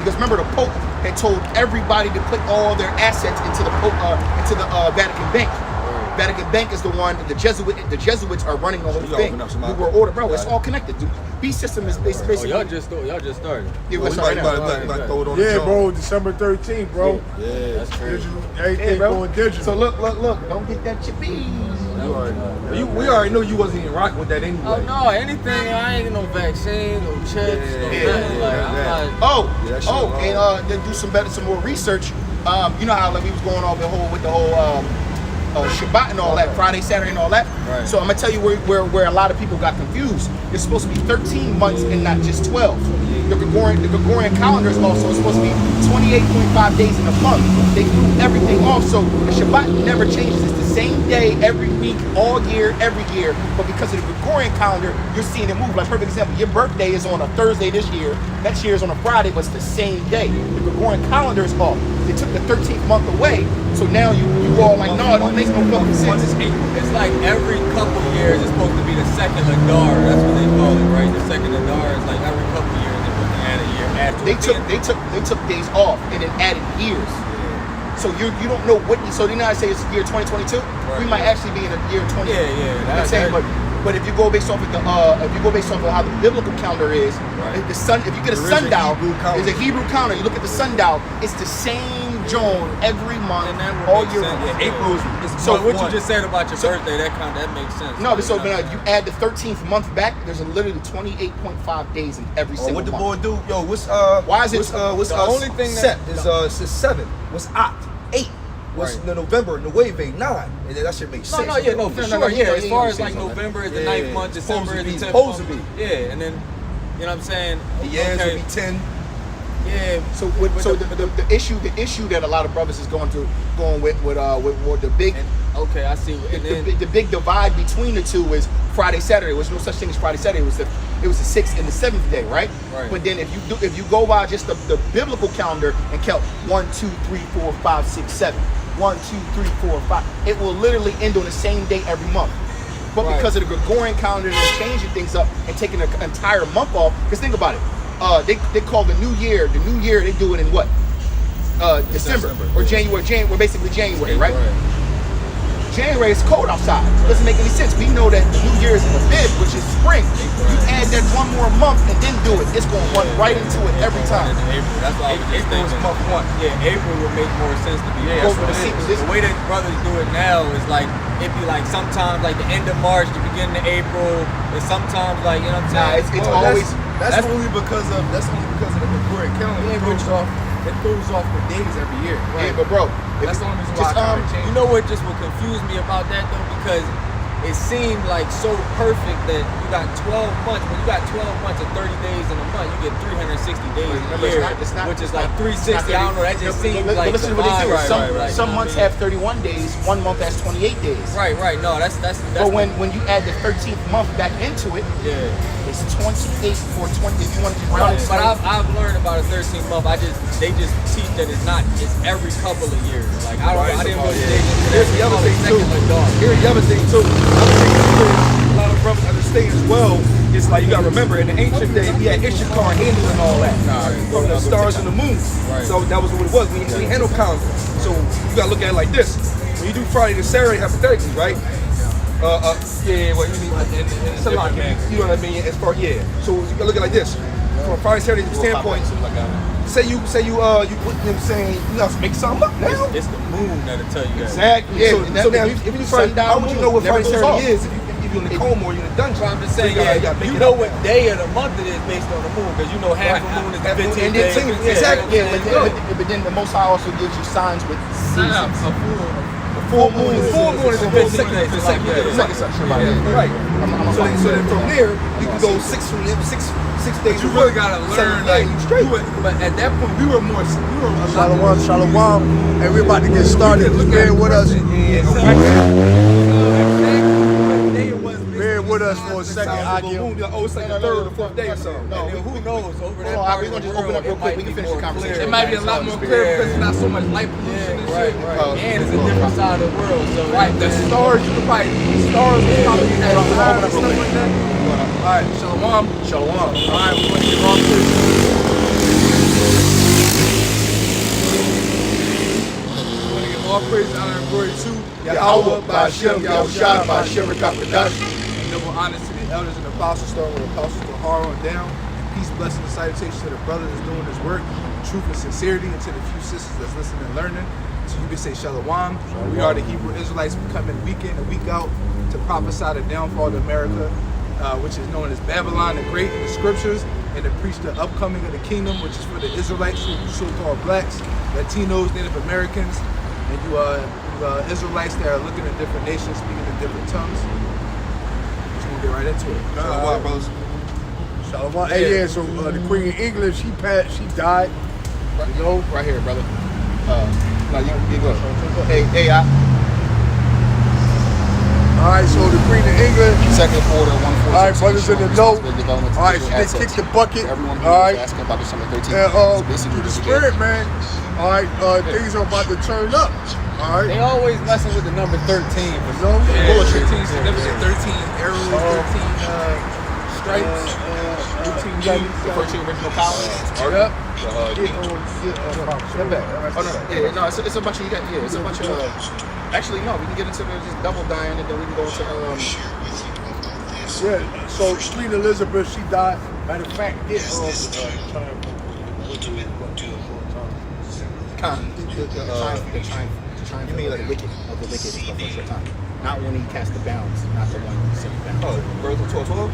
Because remember, the Pope had told everybody to put all their assets into the Vatican Bank. Vatican Bank is the one the Jesuits are running the whole thing. We were ordered, bro. It's all connected, dude. B system is basically. Y'all just started. Yeah, we're starting now. Yeah, bro. December 13th, bro. Yeah, that's crazy. Everything going digital. So look. Don't get that chippies. We already know you wasn't even rocking with that anyway. Oh no, anything. I ain't get no vaccine, no chips, no nothing. Like I'm not. Then do some more research. You know how like we was going on with the whole Shabbat and all that, Friday, Saturday, and all that. Right. So I'm gonna tell you where a lot of people got confused. It's supposed to be 13 months and not just 12. The Gregorian calendar is also supposed to be 28.5 days in a month. They threw everything off, so the Shabbat never changes. It's the same day every week, all year, every year. But because of the Gregorian calendar, you're seeing it move. Like, perfect example, your birthday is on a Thursday this year. Next year is on a Friday, but it's the same day. The Gregorian calendar is off. They took the 13th month away, so now you all like, no, it don't make no fucking sense. It's like every couple years it's supposed to be the second Adar. That's what they call it, right? The second Adar is like every couple years they're supposed to add a year after. They took days off and then added years. So you don't know what. So the United States is year 2022. Right. We might actually be in the year 20. Yeah. You know what I'm saying? But if you go based off of how the biblical calendar is, right. If you get a sundial, there's a Hebrew calendar. You look at the sundial, it's the same Joan every month, all year. Yeah, April is so what you just said about your birthday, that makes sense. No, but if you add the 13th month back, there's literally 28.5 days in every single month. What the boy do? Yo, why is it? What's the only thing set is 7. What's Oct? 8. What's the November? Nueve 9, and then that shit makes sense. For sure. Yeah, as far as like November is the 9th month, December is the 10th month. Supposed to be. Yeah, and then you know what I'm saying. The years will be 10. Yeah. So the issue that a lot of brothers is going with the big. Okay, I see. And then the big divide between the two is Friday, Saturday. There was no such thing as Friday, Saturday. It was the 6th and the 7th day, right? But then if you go by just the biblical calendar and count 1, 2, 3, 4, 5, 6, 7, 1, 2, 3, 4, 5, it will literally end on the same day every month. But because of the Gregorian calendar, they're changing things up and taking an entire month off. Because think about it, they call the New Year. The New Year they do it in what? December or January. We're basically January, right? January is cold outside. It doesn't make any sense. We know that the New Year is in the mid, which is spring. You add that one more month and then do it. It's going to run right into it every time. April. That's why April is month 1. Yeah, April would make more sense to be. The way that brothers do it now is like it'd be like sometimes like the end of March, the beginning of April, and sometimes like you know what I'm saying. It's always that's only because of the Gregorian calendar. It throws off the days every year. Right. Yeah, but bro, that's the only reason why I changed. You know what just would confuse me about that though, because it seemed like so perfect that you got 12 months. When you got 12 months and 30 days in a month, you get 360 days a year, which is like 360. I don't know. That just seems like. But listen to what they do. Some months have 31 days. One month has 28 days. Right. No, that's. But when you add the 13th month back into it, it's 28 for 20. If you want to round it. But I've learned about a 13th month. They just teach that it's not. It's every couple of years. Like I didn't know Here's the other thing too. Here's the other thing too. A lot of brothers understand as well. It's like you gotta remember in the ancient days we had Ishakar handling all that from the stars and the moon. So that was what it was. We handle calendar. So you gotta look at it like this. When you do Friday to Saturday hypothetically, right? What you mean? You know what I mean? As far So you gotta look at it like this. From a Friday Saturday standpoint. Say you put them saying you have to make something up now. It's the moon that'll tell you that. Exactly. So now if you Friday, how would you know what Friday Saturday is if you're in the coma or you're in the dungeon? I'm just saying, you know what day of the month it is based on the moon, because you know half the moon is the 15th day. Exactly. But then the Most High also gives you signs with seasons. Full moon is the 15th day. Right. So then from there you can go 6 days. You really gotta learn, like, but at that point we were more. Shalom. And we're about to get started. Bear with us. Bear with us for a second. It's like the 3rd or 4th day or something. No, who knows? Over there, we're gonna just open up real quick. We can finish the conversation. It might be a lot more clear because there's not so much light pollution and shit. And it's a different side of the world. So the stars, you can probably stars will probably be that and stuff like that. All right, shalom. Shalom. All right, we're going to get on to all praise, honor, and glory to Yahweh, Ba'Shem, Yahushua, Ba'Shem, Rakapadash. And double honors to the elders and apostles, starting with apostles to Haro and down. And peace, blessing, and salutation to the brothers that's doing this work, truth and sincerity, and to the few sisters that's listening and learning. So you can say Shalom. We are the Hebrew Israelites. We come in week in and week out to prophesy the downfall of America, which is known as Babylon the Great in the scriptures, and to preach the upcoming of the kingdom, which is for the Israelites, so-called blacks, Latinos, Native Americans, and you Israelites that are looking at different nations, speaking in different tongues. Just gonna get right into it. Shalom, brothers. Shalom. Hey, yeah. So the Queen of England, she died. You know, Right here, brother. No, you go. Hey, all right. So the Queen of England. Executive Order 146. All right, brothers in the know. All right, she did kick the bucket. Everyone who All right. is asking about December 13th. And basically the just spirit, man. All right, things are about to turn up. All right. They always messing with the number 13. You know? Bullshit. 13 significant, 13 arrows, 13 stripes, 13 G's. The 13 original colonies. Yep. Oh no, yeah, no, it's a bunch of it's a bunch of. Actually, no, we can get into the just double dying, and then we can go into Yeah. So Queen Elizabeth, she died. Matter of fact, You mean like the wicked of the wicked is the first time, not when he cast the bounds, not the one who set the bounds. Oh, birth of 12?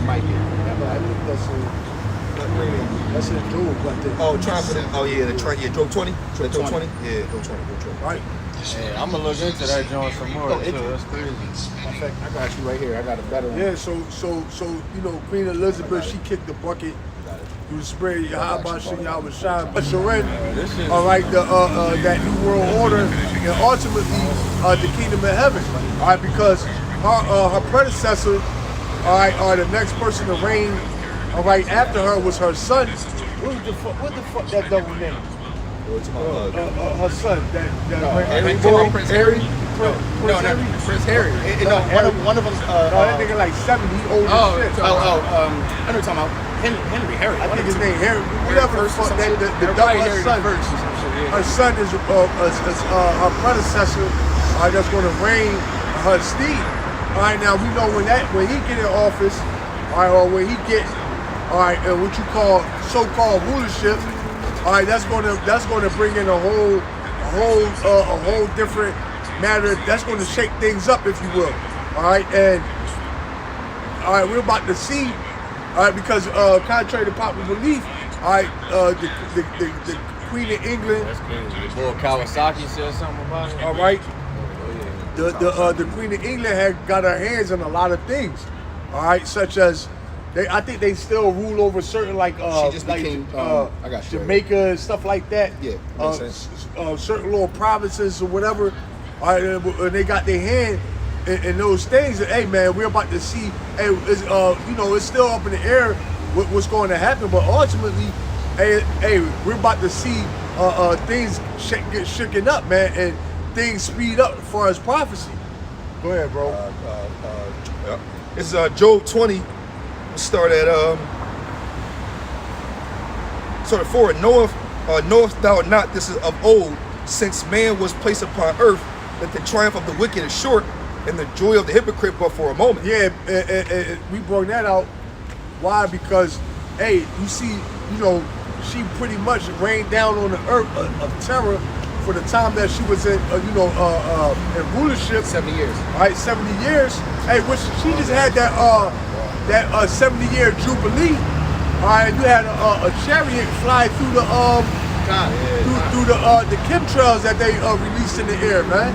Might be. I think that's in Job, I think. Oh, trying for the, Job 20? Job 20? Yeah, Job 20. Right. Yeah, I'm gonna look into that joint some more too. That's crazy. In fact, I got you right here. I got a better one. Yeah. So you know, Queen Elizabeth, she kicked the bucket. You was spread Yahabashim Yahushua Basharen. All right, that new world order, and ultimately the kingdom of heaven. All right, because her predecessor, all right, the next person to reign, all right, after her was her son. What the fuck that double name? Her son, Harry. Prince Harry. One of them. That nigga like 70, old as shit. I know what you're talking about. Harry. I think his name Harry. Whatever the fuck that the double her son. Her son is her predecessor. That's going to reign her steed. All right, now we know when he get in office, all right, or when he get, all right, what you call so-called rulership. All right, that's going to bring in a whole different matter. That's going to shake things up, if you will. All right, and all right, we're about to see. All right, because contrary to popular belief, all right, the Queen of England. That's crazy. Boy, Kawasaki said something about it. All right, the Queen of England had got her hands on a lot of things. All right, such as. I think they still rule over certain she just became, I got you, Jamaica and stuff like that. Yeah, makes sense. Certain little provinces or whatever. All right, and they got their hand in those things. And, hey man, we're about to see. Hey, it's still up in the air what's going to happen, but ultimately, hey, we're about to see things get shaken up, man, and things speed up as far as prophecy. Go ahead, bro. It's Job 20. Start at sort of forward. Knowest thou not this is of old, since man was placed upon earth, that the triumph of the wicked is short, and the joy of the hypocrite but for a moment. Yeah, we brought that out. Why? Because, hey, you see, she pretty much rained down on the earth of terror for the time that she was in rulership. 70 years. All right, 70 years. Hey, which she just had that 70-year jubilee. All right, you had a chariot fly through the through the chemtrails that they released in the air, man.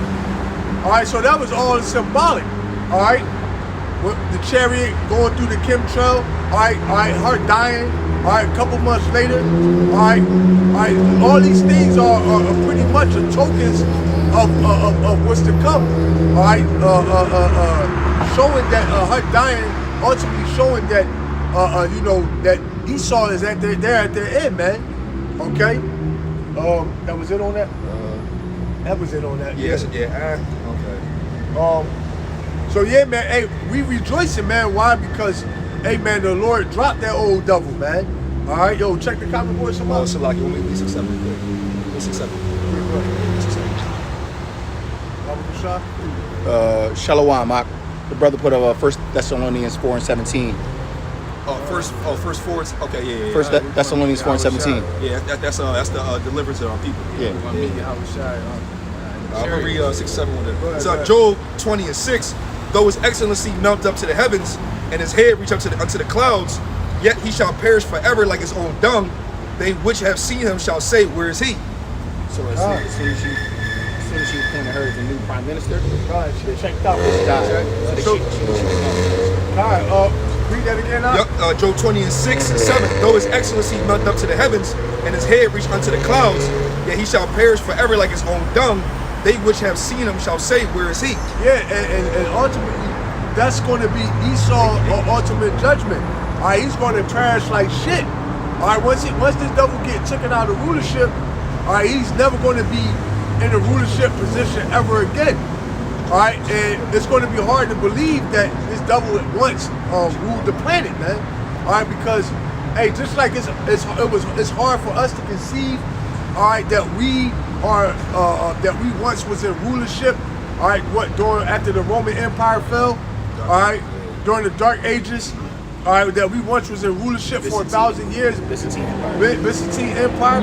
All right, so that was all symbolic. All right, with the chariot going through the chemtrail. All right, her dying. All right, a couple months later. All right, all these things are pretty much a tokens of what's to come. All right, showing that her dying. Ultimately showing that, that Esau is they're at their end, man. Okay? That was it on that? That was it on that. Yeah. Okay. So yeah, man, hey, we rejoicing, man. Why? Because, hey, man, the Lord dropped that old devil, man. All right, yo, check the comment board, somebody. Salaki, let me accept it quick. Let's accept it. Shalom, the brother put up 1 Thessalonians 4:17. First forwards. Okay, yeah. First Thessalonians 4:17. Yeah, that's the deliverance of our people. Yeah. I'm gonna read 6, 7 with it. So Job 20:6. Though his excellency mount up to the heavens, and his head reach up unto the clouds, yet he shall perish forever like his own dung. They which have seen him shall say, where is he? So as soon as you appointed her as the new prime minister, she checked out. Read that again now. Yep, Job 20:6-7. Though his excellency mount up to the heavens, and his head reach unto the clouds, yet he shall perish forever like his own dung. They which have seen him shall say, where is he? Yeah, and ultimately, that's going to be Esau's ultimate judgment. All right, he's going to trash like shit. All right, once this devil get taken out of rulership, all right, he's never going to be in a rulership position ever again. All right, and it's going to be hard to believe that this devil at once ruled the planet, man. All right, because hey, just like it's hard for us to conceive, all right, that we are that we once was in rulership, all right, after the Roman Empire fell, all right, during the Dark Ages, all right, that we once was in rulership for 1,000 years, Byzantine Empire. Byzantine Empire,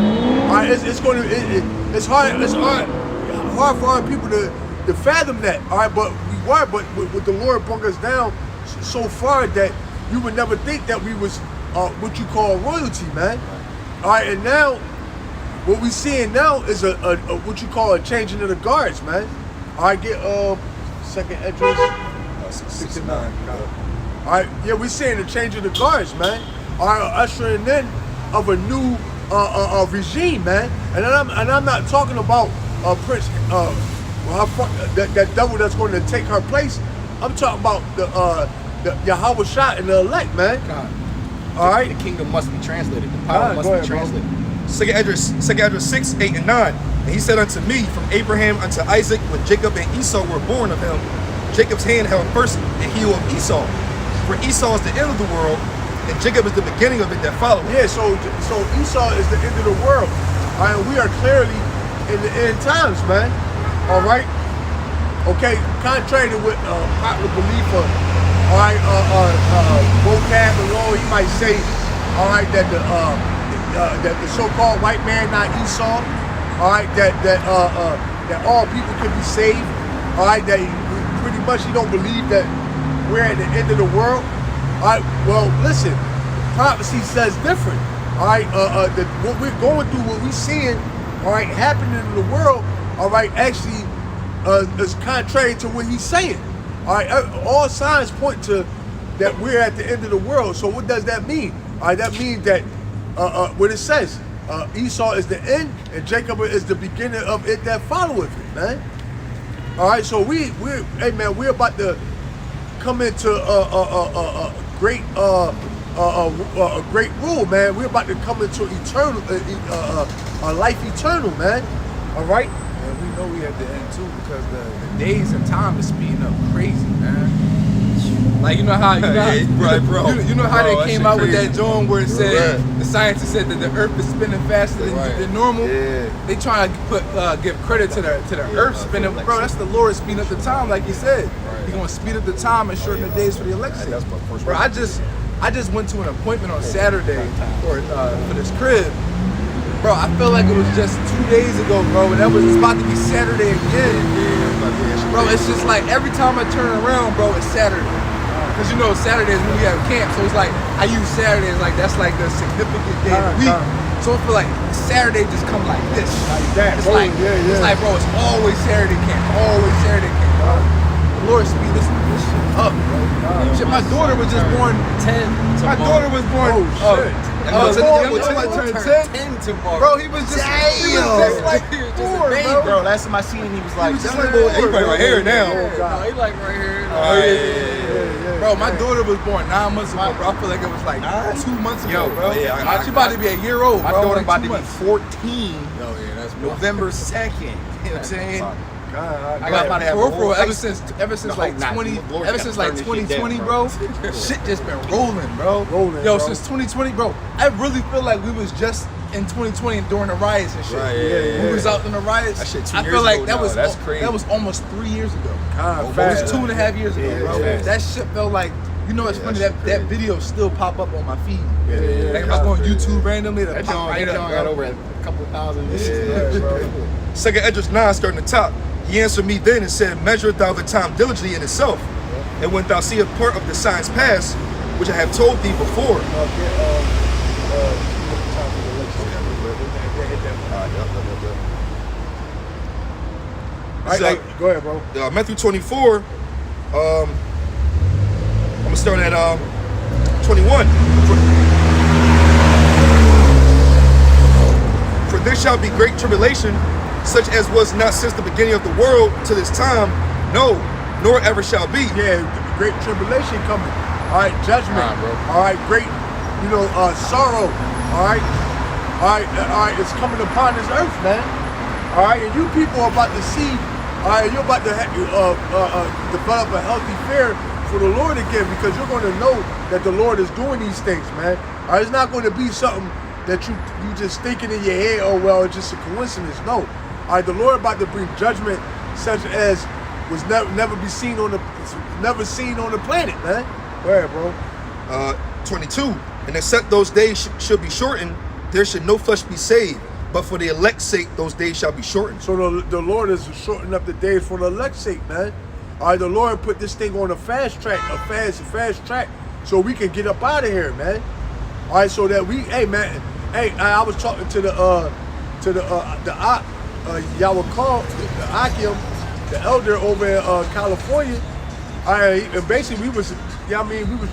all right, it's hard for our people to fathom that, all right, but with the Lord brought us down so far that you would never think that we was what you call royalty, man. All right, and now what we seeing now is a what you call a changing of the guards, man. All right, get second entrance. 69. All right, yeah, we're seeing a change of the guards, man. All right, ushering in of a new regime, man. And I'm not talking about Prince that devil that's going to take her place. I'm talking about the Yahweh Shah and the elect, man. All right, the kingdom must be translated. The power must be translated. Second Esdras 6, 8, and 9. And he said unto me, from Abraham unto Isaac, when Jacob and Esau were born of him, Jacob's hand held first the heel of Esau. For Esau is the end of the world, and Jacob is the beginning of it that follows. Yeah, so Esau is the end of the world. All right, we are clearly in the end times, man. All right. Okay, contrary to what popular belief of, all right, vocab and law, you might say, all right, that the so-called white man, not Esau, all right, that all people can be saved, all right, that pretty much you don't believe that we're at the end of the world. All right, well, listen, prophecy says different. All right, what we're going through, what we're seeing, all right, happening in the world, all right, actually is contrary to what he's saying. All right, all signs point to that we're at the end of the world. So what does that mean? All right, that means that what it says, Esau is the end and Jacob is the beginning of it that followeth it, man. All right, so we're about to come into a great rule, man. We're about to come into eternal, life eternal, man. All right. And we know we at the end too because the days and time is speeding up crazy, man. Like you know how they came out with that joint where it said the scientists said that the Earth is spinning faster than normal. Yeah. They trying to give credit to the Earth spinning, bro. That's the Lord speeding up the time, like you said. He's gonna speed up the time and shorten the days for the election. That's my first. Bro, I just went to an appointment on Saturday for this crib. Bro, I feel like it was just 2 days ago, bro, but it's about to be Saturday again. Bro, it's just like every time I turn around, bro, it's Saturday. Because you know Saturdays when we have camp, so it's like I use Saturdays like that's like the significant day of the week. So I feel like Saturday just come like this. It's like bro, it's always Saturday camp, always Saturday camp. Bro. The Lord speed this shit up, bro. My daughter was just born 10. My daughter was born. Turn 10 tomorrow. Bro, he was just like 4, bro. Last time I seen him, he was like, he right here now. No, he like right here. Yeah. Bro, my daughter was born 9 months ago, bro. I feel like it was like 2 months ago, bro. She about to be a year old, bro. My daughter about to be 14. Oh yeah, that's November 2nd. You know what I'm saying? I got about to have ever since like 2020, bro. Shit just been rolling, bro. Yo, since 2020, bro. I really feel like we was just in 2020 during the riots and shit. Right, yeah. We was out in the riots. That shit 2 I years feel like ago that now. was That's crazy. That was almost 3 years ago. It fast. was 2.5 years ago, bro. fast. That shit felt like. You know, it's funny that video still pop up on my feed. Like if I God, go on crazy. YouTube randomly, That pop right up, got bro. over a couple thousand. Second Esdras 9, starting the top. He answered me then and said, measure thou the time diligently in itself. And when thou seest part of the signs pass, which I have told thee before. Right, go ahead, bro. Matthew 24, I'm gonna start at 21. For there shall be great tribulation, such as was not since the beginning of the world to this time, no, nor ever shall be. Yeah, great tribulation coming. All right, judgment. All right, great, sorrow. All right, it's coming upon this earth, man. All right, and you people are about to see. All right, you're about to develop a healthy fear for the Lord again, because you're going to know that the Lord is doing these things, man. All right, it's not going to be something that you just thinking in your head, oh well, it's just a coincidence. No. All right, the Lord about to bring judgment such as was never seen on the planet, man. Go ahead, bro. 22. And except those days should be shortened, there should no flesh be saved. But for the elect's sake, those days shall be shortened. So the Lord is shortening up the days for the elect's sake, man. All right, the Lord put this thing on a fast track, so we can get up out of here, man. All right, so that I was talking to the Yahweh, the Akim, the elder over in California. All right, and basically we was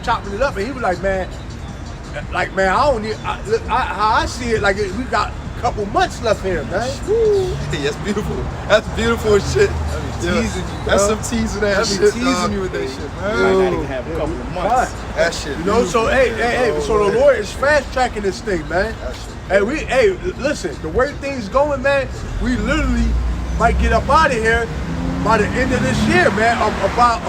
chopping it up, and he was like, man, I don't need. How I see it, like we got a couple months left here, man. Woo. That's beautiful. That's beautiful as shit. Teasing you, bro. That's some teasing that shit. Teasing you with that shit, man. Might not even have a couple of months. That shit. So so the Lord is fast tracking this thing, man. Hey, listen, the way things going, man, we literally might get up out of here by the end of this year, man. About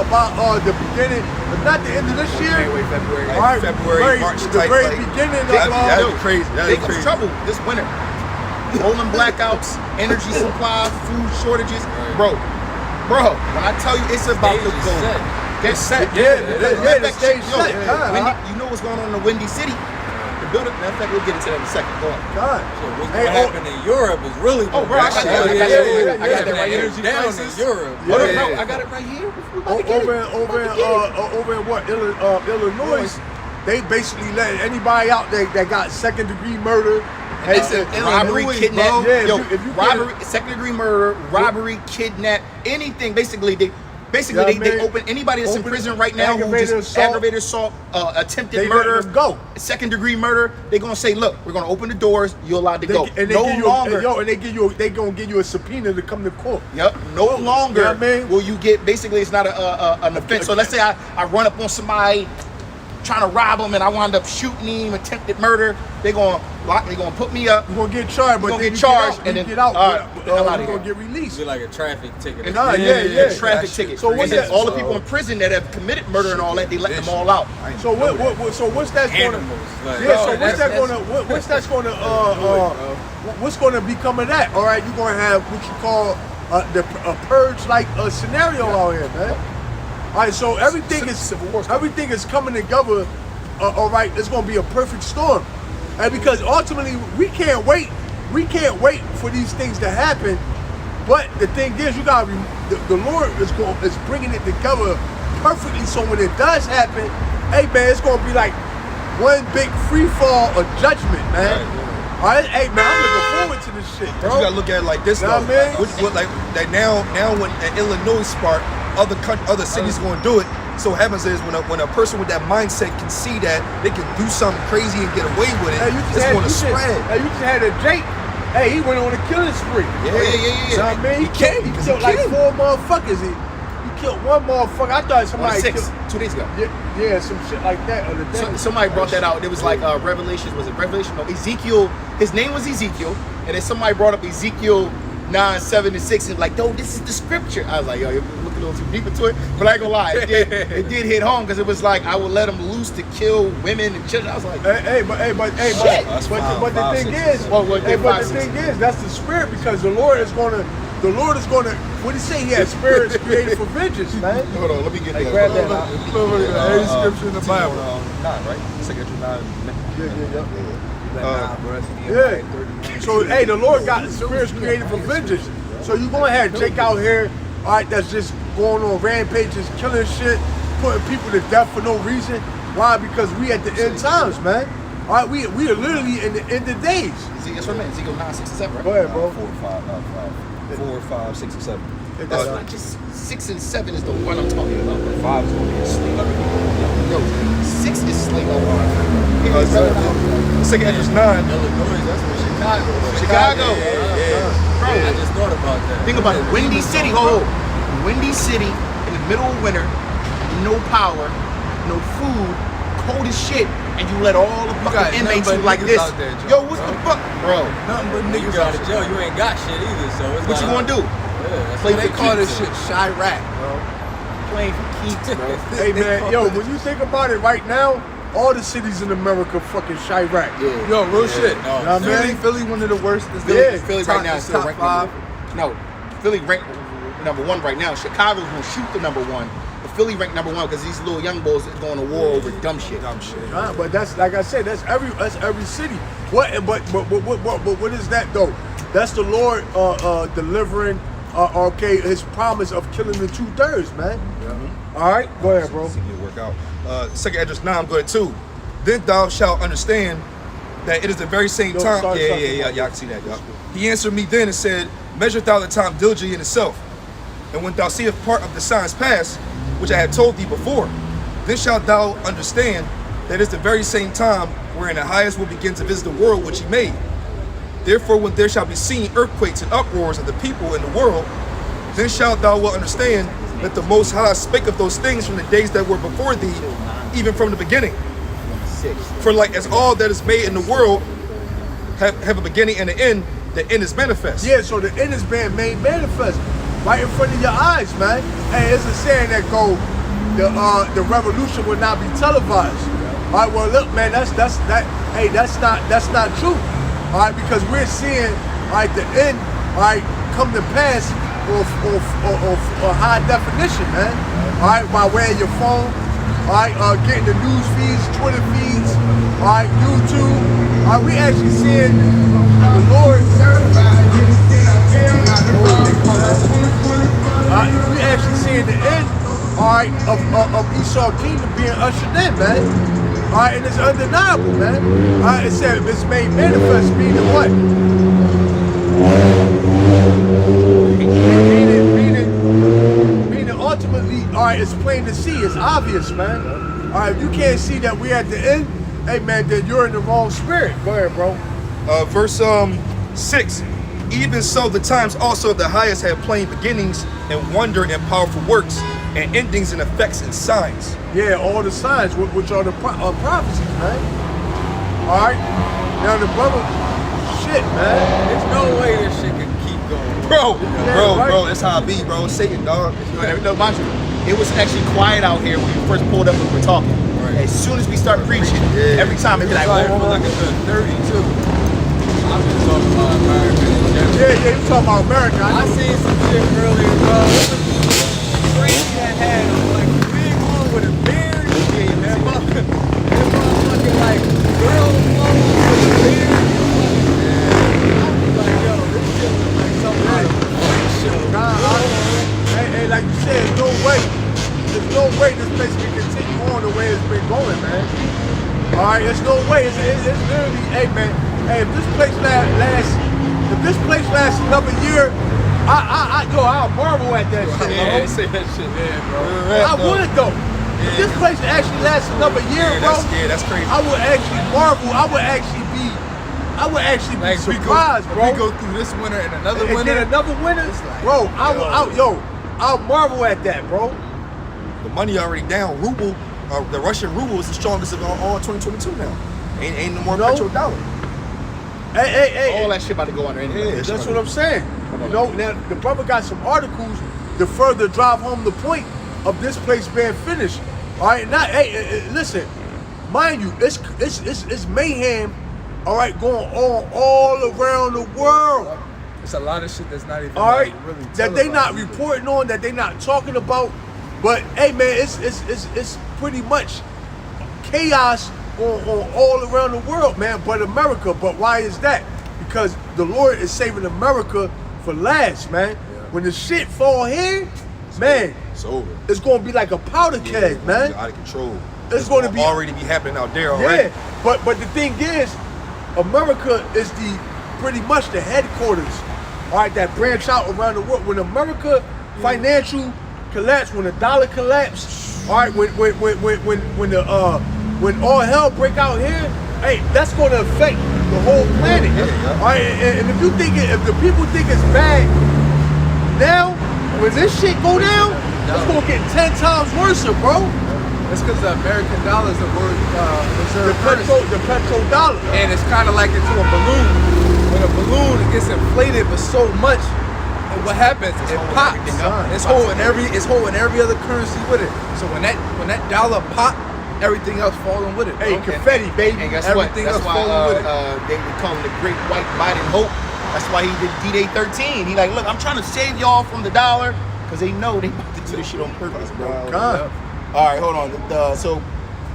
the beginning, but not the end of this year. January, February. All right, February, March the type, very like, beginning that'd of be crazy. Big trouble this winter. Rolling blackouts, energy supply, food shortages. Bro, when I tell you it's about to go. Get set. the stage set. You know what's going on in the Windy City? The building. Matter of fact, we'll get into that in a second. Go on. God. What's happening in Europe is really Oh, bro, I got that right here. Energy down in Europe. Bro, I got it right here. Over in what Illinois, they basically let anybody out there that got second-degree murder. They said robbery, kidnap, bro. robbery, second-degree murder, robbery, kidnap, anything. Basically, they open anybody that's in prison right now who just aggravated assault, attempted murder, second-degree murder. They're gonna say, look, we're gonna open the doors. You're allowed to go. And they gonna give you a subpoena to come to court. Yep. No longer You know what I mean? will you get. Basically, it's not an offense. So let's say I run up on somebody trying to rob them and I wind up shooting him, attempted murder. They're gonna put me up. You're gonna get charged, and then get out. You're gonna get released. It's like a traffic ticket. Yeah. Traffic ticket. So what's that? All the people in prison that have committed murder and all that, they let them all out. So what's that gonna? What's gonna become of that? All right, you're gonna have what you call a purge like scenario out here, man. All right, so everything is coming together. All right, it's gonna be a perfect storm, and because ultimately we can't wait for these things to happen. But the thing is, you gotta the Lord is bringing it together perfectly. So when it does happen, hey man, it's gonna be like one big free fall of judgment, man. All right, hey man, I'm looking forward to this shit, bro. But you gotta look at it like this, though. Now when Illinois spark, other cities gonna do it. So what happens is when a person with that mindset can see that they can do something crazy and get away with it, it's gonna spread. You just had a Jake. Hey, he went on a killing spree. Yeah. So, I mean, he killed like 4 motherfuckers. He killed one motherfucker. I thought somebody killed 2 days ago. Yeah, some shit like that. Somebody brought that out. It was like Revelation. Was it Revelation? No, Ezekiel. His name was Ezekiel, and then somebody brought up Ezekiel 9, 7, and 6, and like, yo, this is the scripture. I was like, yo, you're looking a little too deep into it, but I ain't gonna lie, it did hit home because it was like I would let them loose to kill women and children. I was like, but the thing is, that's the spirit because the Lord is gonna. What did he say? He has spirits created for vengeance, man. Hold on, let me get that. Grab that. Any scripture in the Bible. 9, right? 2 9. Yeah. So hey, the Lord got spirits created for vengeance. So you go ahead, Jake out here, all right, that's just going on rampages, killing shit, putting people to death for no reason. Why? Because we at the end times, man. All right, we are literally in the end of days. Ezekiel 9, 6, and 7, right? Go ahead, bro. 4, 5, 6, and 7. That's not just 6 and 7 is the one I'm talking about. 5 is going to be a slave. Yo, 6 is slave. Second Ezra's 9. Illinois, that's what Chicago. Bro, I just thought about that. think about it. Windy City, Windy City in the middle of winter, no power, no food, cold as shit, and you let all the fucking inmates do like this. There, yo, what the fuck, bro? Nothing but You niggas got out to there. jail, you ain't got shit either, so it's What you gonna do? Play They call this shit Chirac, bro. Playing for keeps, bro. Hey man, yo, when you think about it right now, all the cities in America fucking Chirac. Yeah. Yo, real shit. no. Nah, man. Philly, one of the worst. Is Philly right now is still top ranked 5. No, Philly ranked number 1 right now. Chicago's gonna shoot the number 1. But Philly ranked number 1 because these little young boys are going to war over dumb shit. But that's like I said, that's every city. But what is that though? That's the Lord delivering his promise of killing the 2/3, man. All right, go ahead, bro. See it work out. Second Ezra's 9, go ahead 2. Then thou shalt understand that it is the very same time. Yeah, I can see that. Yeah. He answered me then and said, measure thou the time diligently in itself. And when thou seest part of the signs pass, which I had told thee before, then shalt thou understand that it is the very same time wherein the highest will begin to visit the world which he made. Therefore, when there shall be seen earthquakes and uproars of the people in the world, then shalt thou well understand that the Most High spake of those things from the days that were before thee, even from the beginning. For like as all that is made in the world have a beginning and an end, the end is manifest. Yeah, so the end is being made manifest right in front of your eyes, man. Hey, it's a saying that go, the revolution will not be televised. All right, well look, man, that's not true. All right, because we're seeing, all right, the end, all right, come to pass of high definition, man. All right, by wearing your phone, all right, getting the news feeds, Twitter feeds, all right, YouTube. All right, we actually seeing the Lord. We actually seeing the end, all right, of Esau Kingdom being ushered in, man. All right, and it's undeniable, man. All right, it said it's made manifest, meaning what? Meaning ultimately, all right, it's plain to see, it's obvious, man. All right, if you can't see that we're at the end, hey, man, then you're in the wrong spirit. Go ahead, bro. Verse 6. Even so, the times also of the highest have plain beginnings and wonder and powerful works and endings and effects and signs. Yeah, all the signs, which are the prophecies, man. All right, now the brother, shit, man. There's no way this shit can keep going. Bro, that's how I be, bro. It's Satan, dog. No, mind you, it was actually quiet out here when we first pulled up and we were talking. Right. As soon as we start preaching, every time it'd be like, Like, for like a good 32. I've been talking about America. Yeah, you talking about America. I seen some shit earlier, bro. Crazy that had like a big one with a beard. Yeah, that motherfucking like girl clothes with a beard. I was like, yo, this shit was like something out of a freak show. Hey, like you said, there's no way this place can continue on the way it's been going, man. All right, there's no way. It's literally, hey, man. Hey, if this place lasts another year, I'll marvel at that shit, bro. Yeah, say that shit, yeah, bro. I would though. If this place actually lasts another year, bro, That's crazy. I would actually marvel. I would actually be Like, surprised, bro. We go through this winter and another And winter. then another winter, like, bro. I'll marvel at that, bro. The money already down. Ruble, the Russian ruble is the strongest of all 2022 now. Ain't no more No. petrodollar. All that shit about to go under anyway. Yeah, that's what I'm saying. You know, now the brother got some articles to further drive home the point of this place being finished. All right, now, listen, mind you, it's mayhem. All right, going on all around the world. It's a lot of shit that's not even All right, really that they not televised. reporting on, that they not talking about. But hey, man, it's pretty much chaos on all around the world, man. But America. But why is that? Because the Lord is saving America for last, man. When the shit fall here, man, It's over. it's gonna be like a powder keg, man. Out of control. It's gonna be already be happening out there already. Yeah, but the thing is, America is pretty much the headquarters, all right, that branch out around the world. When America financial collapse, when the dollar collapse, all right, when all hell break out here, hey, that's going to affect the whole planet. All right, and if the people think it's bad now, when this shit go down, it's gonna get 10 times worse, bro. It's because the American dollar is the word reserve The petrodollar. and it's kind of like into a balloon. When a balloon gets inflated with so much, and what happens? It pops. It's holding every other currency with it. So when that dollar pop, everything else falling with it. Hey, confetti, baby. And guess Everything what? That's else why falling with it. they would call him the Great White Biden Hope. That's why he did D-Day 13. He like, look, I'm trying to save y'all from the dollar because they know they about to do this shit on purpose, bro. All right, hold on. So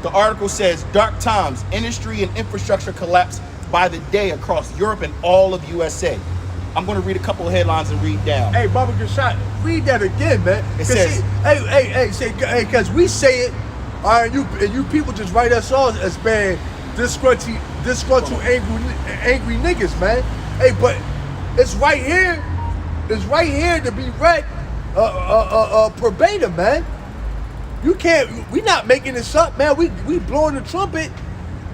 the article says, dark times, industry and infrastructure collapse by the day across Europe and all of USA. I'm going to read a couple of headlines and read down. Hey, Baba Gashot, read that again, man. It says, because we say it, all right, and you people just write us off as being disgruntled, angry niggas, man. Hey, but it's right here. It's right here to be read verbatim, man. You can't. We not making this up, man. We blowing the trumpet.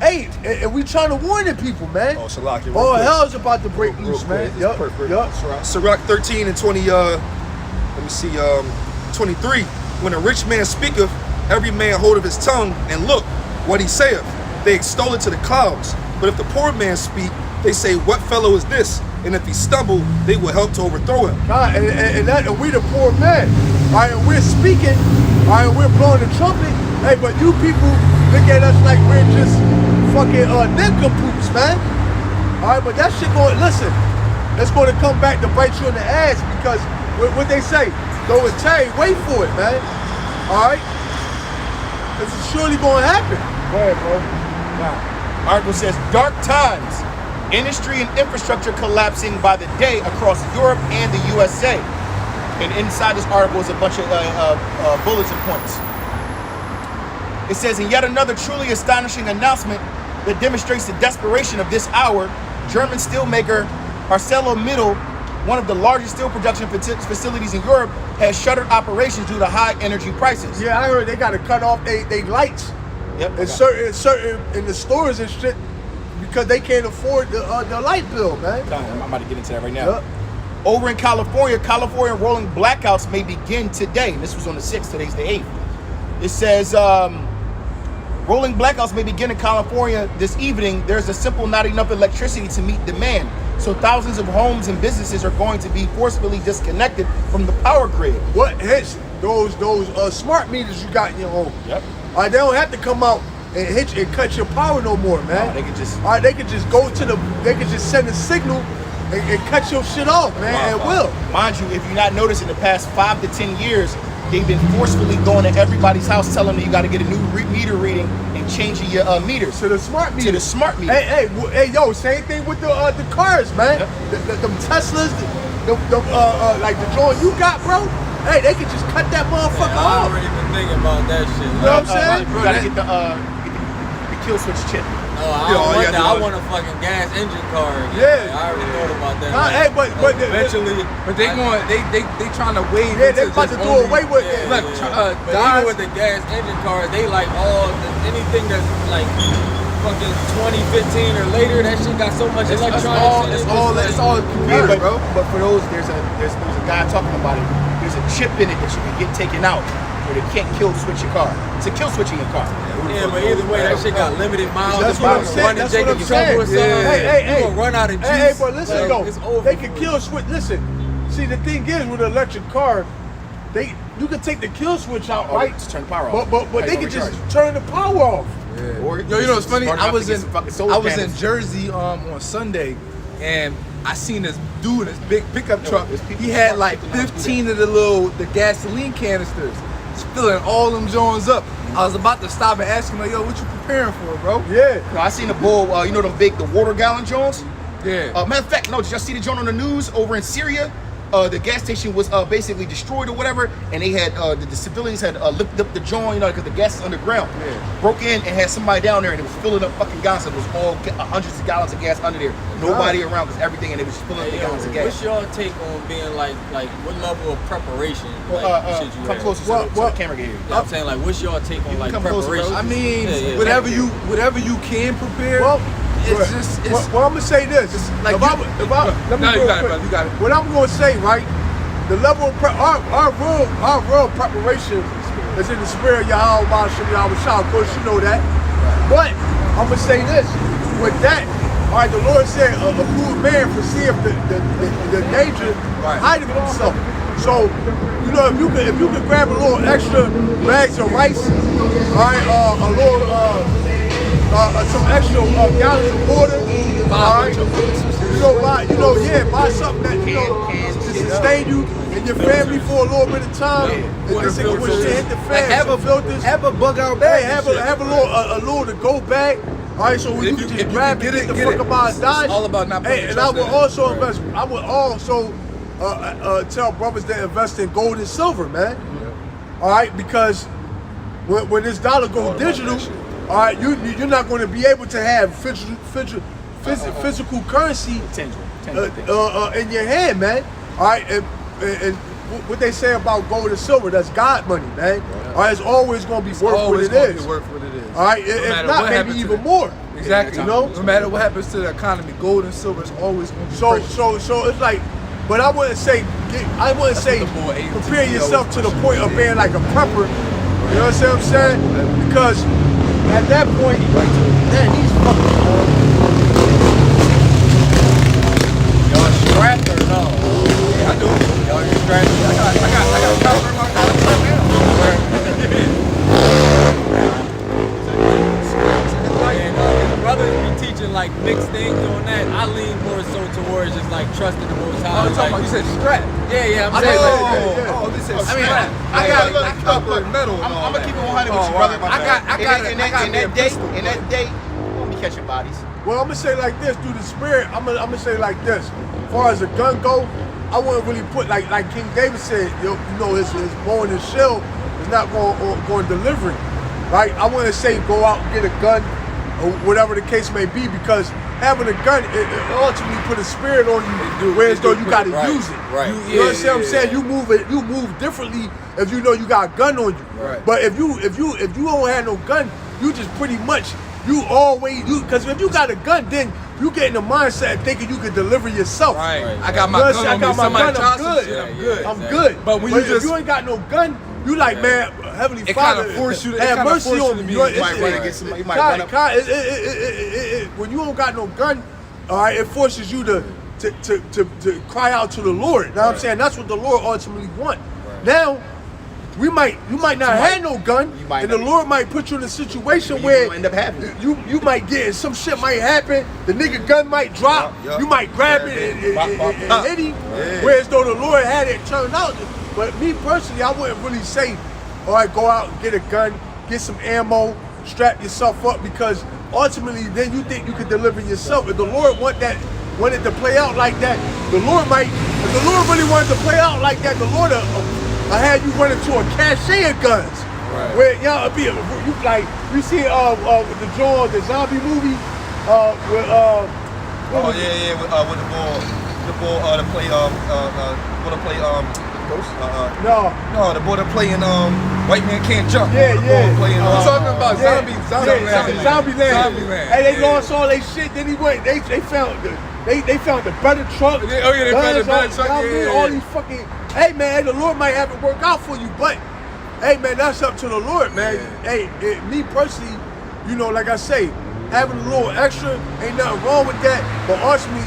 Hey, and we trying to warn the people, man. Oh, Salaki. All hell's about to break loose, man. It's perfect. Sirach 13 and 20, let me see, 23. When a rich man speaketh, every man holdeth his tongue, and look what he saith. They extol it to the clouds. But if the poor man speak, they say, what fellow is this? And if he stumble, they will help to overthrow him. God, and we the poor man. All right, and we're speaking. All right, we're blowing the trumpet. Hey, but you people look at us like we're just fucking nincompoops, man. All right, but that shit going, listen, it's going to come back to bite you in the ass because what they say, go and Terry, wait for it, man. All right? This is surely going to happen. Go ahead, bro. Article says, dark times, industry and infrastructure collapsing by the day across Europe and the USA. And inside this article is a bunch of bullets and points. It says, in yet another truly astonishing announcement that demonstrates the desperation of this hour, German steelmaker ArcelorMittal, one of the largest steel production facilities in Europe, has shuttered operations due to high energy prices. Yeah, I heard they got to cut off they lights. Yep. In certain in the stores and shit because they can't afford the light bill, man. I'm about to get into that right now. Yep. Over in California rolling blackouts may begin today. This was on the 6th, today's the 8th. It says, rolling blackouts may begin in California this evening. There's a simple not enough electricity to meet demand. So thousands of homes and businesses are going to be forcibly disconnected from the power grid. What hits those smart meters you got in your home? Yep. All right, they don't have to come out and hit you and cut your power no more, man. No, they can just. All right, they can just go to they can just send a signal and cut your shit off, man. Wow, It wow. will. Mind you, if you not noticed, in the past 5 to 10 years, they've been forcefully going to everybody's house telling them you got to get a new meter reading and changing your meters To the smart meter. to the smart meter. Hey, yo, same thing with the cars, man. Yep. Them Teslas, like the joint you got, bro. Hey, they can just cut that motherfucker I off. already been thinking about that shit. You know what I'm saying? You gotta get the kill switch chip. I want a fucking gas engine car again. Yeah. I already thought about that. Hey, but Eventually, But they trying to wade yeah, they into about to just do only- away with it. Look, but even with the gas engine cars, they like anything that's like fucking 2015 or later. That shit got so much electronics. It's all computer, bro. But for those, there's a guy talking about it. There's a chip in it that you can get taken out, where they can't kill switch your car. It's a kill switch in your car. Yeah, but either way, that shit got limited miles. That's what I'm saying. Running Jacob trouble or something. Hey, You gonna run out of juice. Hey, but listen like, though, it's over they for can you. kill switch. Listen, see the thing is with an electric car, you can take the kill switch out, Oh, right? just turn the power off. But How they you can gonna just turn the power off. Or Yo, you know what's funny? smart I enough was to in get some fucking solar panels. Jersey on Sunday, and I seen this dude in this big pickup truck. there's people He had smart like people know how to do 15 of the gasoline canisters. He's filling all them Jones up. I was about to stop and ask him like, yo, what you preparing for, bro? Yeah. No, I seen the bull. You know the water gallon Jones. Yeah. Matter of fact, no, did y'all see the joint on the news over in Syria? The gas station was basically destroyed or whatever, and they had the civilians had lifted up the joint, because the gas is underground. Yeah. Broke in and had somebody down there, and it was filling up fucking gallons. It was all hundreds of gallons of gas under there. Nobody around, because everything, and it was filling up the Hey, yo, gallons of what's gas. your take on being like what level of preparation should you Come have? closer so the camera can hear you. You know what I'm saying, like, what's your take on like come closer, preparation? bro. I mean, Yeah. whatever you can prepare. Well, it's well, I'm gonna say this. like let me no, go you got it, quick. brother. You got it. What I'm gonna say, right? The level of our real preparation is in the spirit of Yahweh Shem Yahweh Shah. Of course, you know that. But I'm gonna say this. With that, all right, the Lord said, "A fool man foreseeth the danger hiding himself." So, if you can grab a little extra bags of rice, all right, a little some extra gallons of water, all right, buy something that to sustain you and your family for a little bit of time. And this nigga when shit hit the fan, have a bug out Hey, bag. have a little to go bag. All right, so when you can just grab it, get the fuck about Dodge. It's all about not putting Hey, and your I trust would in it. also invest. I would also tell brothers to invest in gold and silver, man. All right, because when this dollar goes digital, all right, you're not going to be able to have physical currency in your hand, man. All right, and what they say about gold and silver, that's God money, man. All right, it's always going to be worth what it is. Worth what it is. All right, No if matter not, what maybe happens to even the- more. Exactly. You know? No matter what happens to the economy, gold and silver is always going to be precious. So it's like, but I wouldn't say the boy able to prepare be yourself always to the point of being like a prepper. You know what I'm saying? Because at that point, man, these fuckers. Y'all strapped or no? Yeah, I do. Y'all strapped? I got a cover in my car right now. And the brothers be teaching like mixed things on that. I lean more so towards just like trusting the Most High. Oh, you talking about, you said strap. Yeah, I'm I saying. thought, this is I mean, strap. I got like copper and metal and all I'm gonna that. keep it 100 with Oh, you, brother. I got in that day, we're gonna be catching bodies. Well, I'm gonna say like this, through the spirit. I'm gonna say like this. As far as a gun go, I wouldn't really put like King David said. His bow and his shield is not going delivering, right? I wouldn't say go out and get a gun or whatever the case may be, because having a gun it ultimately put a spirit on you, whereas though you got to use it. Right. You understand what I'm saying? You move differently if you know you got a gun on you. Right. But if you don't have no gun, you just pretty much because if you got a gun, then you get in the mindset of thinking you can deliver yourself. Right. Right. I got my You gun understand? on I me. got my Somebody gun, tries I'm some good. shit, I'm Yeah, good. yeah. I'm Exactly. good. But when you if just- you ain't got no gun, you like, man, Heavenly It Father, kinda force you to- it have kinda mercy force you on to me. be- You know, you might run against somebody, you might run up. when you don't got no gun, all right, it forces you to cry out to the Lord. You know what I'm saying? That's what the Lord ultimately want. Now, you might not have no gun, might and the not. Lord might put you in a situation You where gonna end up having it. you might get some shit might happen. The nigga gun might drop. Yup. You might grab it and hit him. Whereas though the Lord had it turned out. But me personally, I wouldn't really say, all right, go out and get a gun, get some ammo, strap yourself up, because ultimately then you think you can deliver yourself. If the Lord wanted to play out like that, the Lord might. If the Lord really wanted to play out like that, the Lord I had you run into a cache of guns. Right. Where y'all be you like you see the zombie movie with what was it? with the ball to play wanna play Ghost? No. The boy that playing White Man Can't Jump. Yeah, The boy yeah. playing I'm talking about Yeah, Zombieland. Zombieland. Hey, they lost all their shit. Then he went. They found the better truck. Oh, yeah, they found the better truck, all yeah. all these fucking. Hey man, the Lord might have it work out for you, but hey man, that's up to the Lord, man. Hey, me personally, you know, like I say, having a little extra, ain't nothing wrong with that. But ultimately,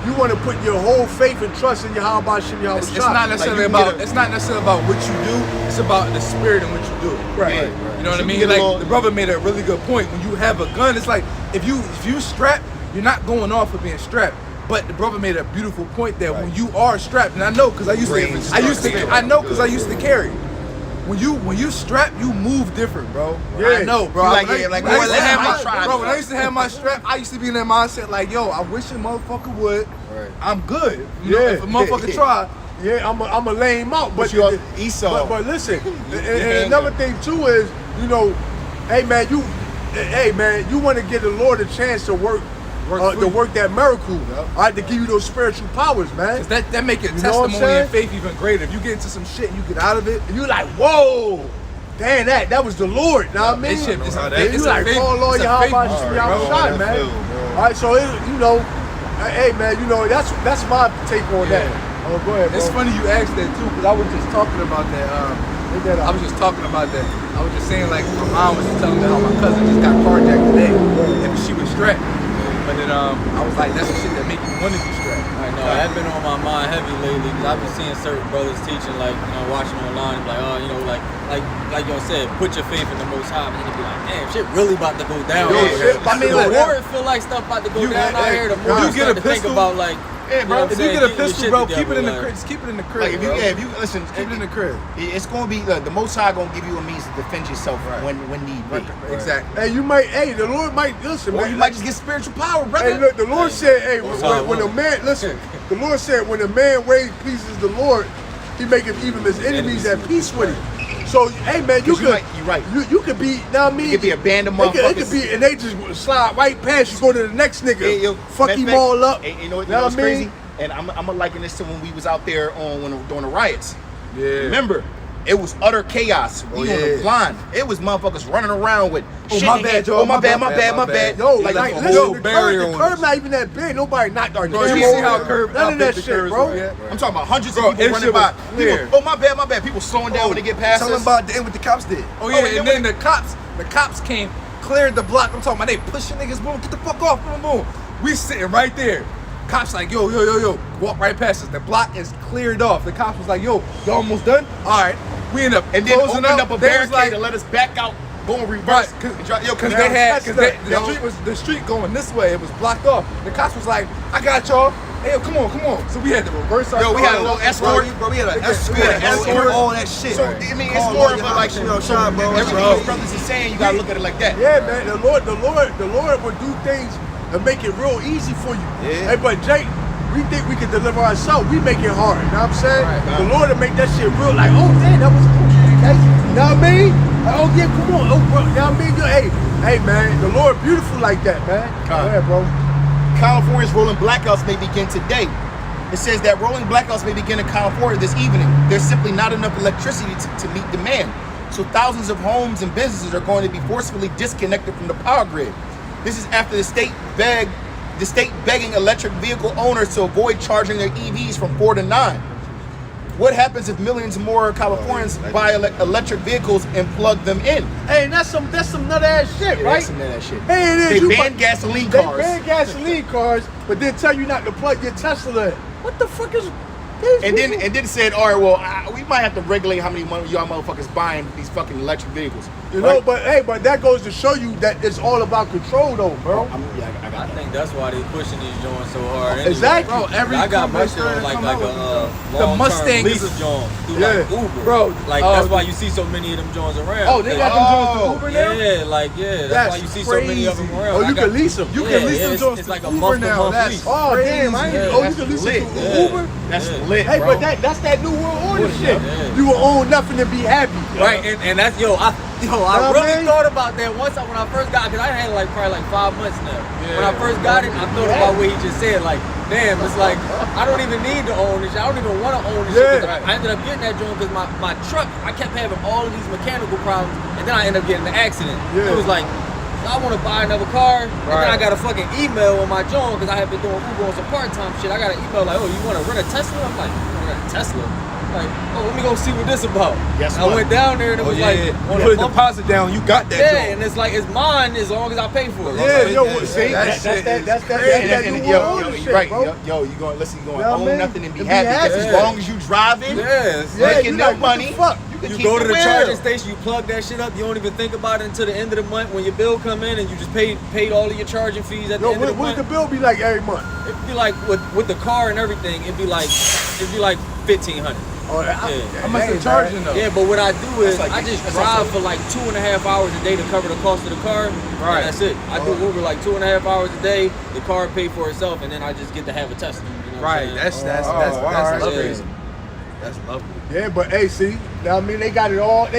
you want to put your whole faith and trust in Yahweh Shem Yahweh. It's not necessarily about. It's not necessarily about what you do. It's about the spirit in what you do. Right. You know what I mean? Like the brother made a really good point. When you have a gun, it's like if you strap, you're not going off of being strapped. But the brother made a beautiful point that when you are strapped, and I know because I used to carry. When you strap, you move different, bro. Yeah. I know, bro. Like, When yeah, like, I used to more have less my- my bro, when I used to have my strap, I used to be in that mindset like, yo, I wish a motherfucker would. Right. I'm good. You know, Yeah. if a motherfucker try, Yeah, I'm a lay him out. But you Esau. But listen, and another thing too is, you know, hey man, you want to give the Lord a chance to work that miracle, all right, to give you those spiritual powers, man. 'cause that make your You know what I'm testimony saying? and faith even greater. If you get into some shit and you get out of it, And you like, whoa, damn, that was the Lord. Know what I mean? This shit is And it's you a like, faith- oh Lord, it's a Yahweh faith boost, Shem bro. Yahweh Shai, man. All right, so you know, hey man, you know that's my take on that. Oh, go ahead, bro. It's funny you asked that too, because I was just talking about that. I was just talking about that. I was just saying, like, my mom was just telling me how my cousin just got carjacked today, and she was strapped. But then I was like, that's the shit that make you want to be strapped. I know, that's been on my mind heavy lately because I've been seeing certain brothers teaching, like, you know, watching online, and like, oh, you know, like y'all said, put your faith in the Most High, and then you be like, damn, shit really about to go down. Yo, out here. shit, I mean, the like, more it feel like stuff about to go down out here, the more you you get start a to think pistol, about, like, Yeah, bro. If you get a pistol, bro, keep it in the crib. Just keep it in the crib. Like if you, bro. if you listen, keep it in the crib. It's gonna be the Most High gonna give you a means to defend yourself when need be. Exactly. Hey, the Lord might listen, Or man. you might just get spiritual power, brother. Hey, look, the Lord said, hey, when a man, listen, the Lord said, when a man ways pleases the Lord, he maketh even his enemies at peace with him. So, hey, man, you 'Cause could, you're right. You could be, now I mean, You could be a band of it could motherfuckers. be, and they just slide right past you, go to the next nigga, Hey, yo, fuck matter him of fact, all up. hey, you know what what's I mean? crazy? And I'm gonna liken this to when we was out there during the riots. Yeah. Remember, it was utter chaos. We on the blind. It was motherfuckers running around with Oh, shit my in bad, hand. Joe. Oh, my bad. Yo, Like, like, a listen, whole the barrier on curb us. not even that big. Nobody knocked our Bro, camera you see over. how curb- None how of big that the shit, curves bro. are, yeah? I'm talking about hundreds Bro, of people it running shit by. was clear. People, oh, my bad. People slowing down when they get past Tell them us. about what the cops did. Oh yeah, and then the cops came, cleared the block. I'm talking about they pushing niggas, boom, get the fuck off, boom, boom. We sitting right there. Cops like, yo, walk right past us. The block is cleared off. The cops was like, yo, y'all almost done? All right. We end up And then closing opened up a They was barricade like, to let us back out, go in reverse. Right, Because the street going this way. It was blocked off. The cops was like, I got y'all. Hey, yo, come on. So we had to reverse our Yo, we had a little escort. Bro, we had an We had an escort. all that shit. So, I mean, it's more of a like, everything these brothers is saying, you gotta look at it like that. Yeah, man, the Lord will do things and make it real easy for you. Yeah. Hey, but Jake, we think we can deliver ourselves. We make it hard. You know what I'm saying? Right, the Lord will make that shit real. Like, oh damn, that was okay. You know what I mean? Like, oh yeah, come on. Oh, bro, you know what I mean? Hey, man, the Lord beautiful like that, man. Go ahead, bro. California's rolling blackouts may begin today. It says that rolling blackouts may begin in California this evening. There's simply not enough electricity to meet demand. So thousands of homes and businesses are going to be forcibly disconnected from the power grid. This is after the state begging electric vehicle owners to avoid charging their EVs from 4 to 9. What happens if millions more Californians buy electric vehicles and plug them in? Hey, that's some nut ass shit, Yeah, right? that's some nut ass shit. Hey, it is. They You ban bu- gasoline They cars. ban gasoline cars, but then tell you not to plug your Tesla in. What the fuck is these And people? then said, all right, well, we might have to regulate how many of y'all motherfuckers buying these fucking electric vehicles. You know, but that goes to show you that it's all about control, though, bro. I think that's why they pushing these joints so hard. Anyway. Exactly. Bro, every I got my company shit on started like come a out with the long-term Mustang lease is a- joint through Yeah. like Uber. Bro, Like that's why you see so many of them joints around. Oh, they got them joints for Uber now? Yeah, that's why you see so many of them crazy. around. Oh, I you got- can lease them. You can lease them it's- joints It's like a Uber month to now. month That's lease. Oh, damn, I ain't Yeah, oh, you that's can lease lit. it through Yeah. Uber? That's Yeah. lit, Hey, bro. but that's that new world order shit. Yeah. You will own nothing and be happy. Right, and that's I Know what I really mean? thought about that once when I first got, because I had it probably 5 months now. When I first got it, I thought about what he just said. Like, damn, it's like I don't even need to own this shit. I don't even want to own this shit. 'Cause I ended up getting that joint because my truck, I kept having all of these mechanical problems, and then I ended up getting in an accident. Yeah. It was like I want to buy another car, and then I got a fucking email on my John because I have been doing Uber on some part-time shit. I got an email like, oh, you want to rent a Tesla? I'm like, you want to rent a Tesla? Like, oh, let me go see what this about. Guess I went down there and it was like, you put a deposit down, you got that. yeah, and it's like it's mine as long as I pay for it. Yeah, yo, Like, see, that's Right, yo, you going listen, you going own nothing and be happy. Because as long as you driving, making no money. You go to the charging station, you plug that shit up, you don't even think about it until the end of the month when your bill come in and you just paid all of your charging fees at the end of the month. What the bill be like every month? It'd be like with the car and everything, it'd be like $1,500. Oh, How much they charging though? Yeah, but what I do is That's like- I just that's drive also- for like 2.5 hours a day to cover the cost of the car. Right. And that's it. I do Uber like 2.5 hours a day. The car pay for itself, and then I just get to have a Tesla. You know what I'm Right. saying? That's lovely. crazy. That's lovely. Yeah, but hey, see, now I mean they got it all.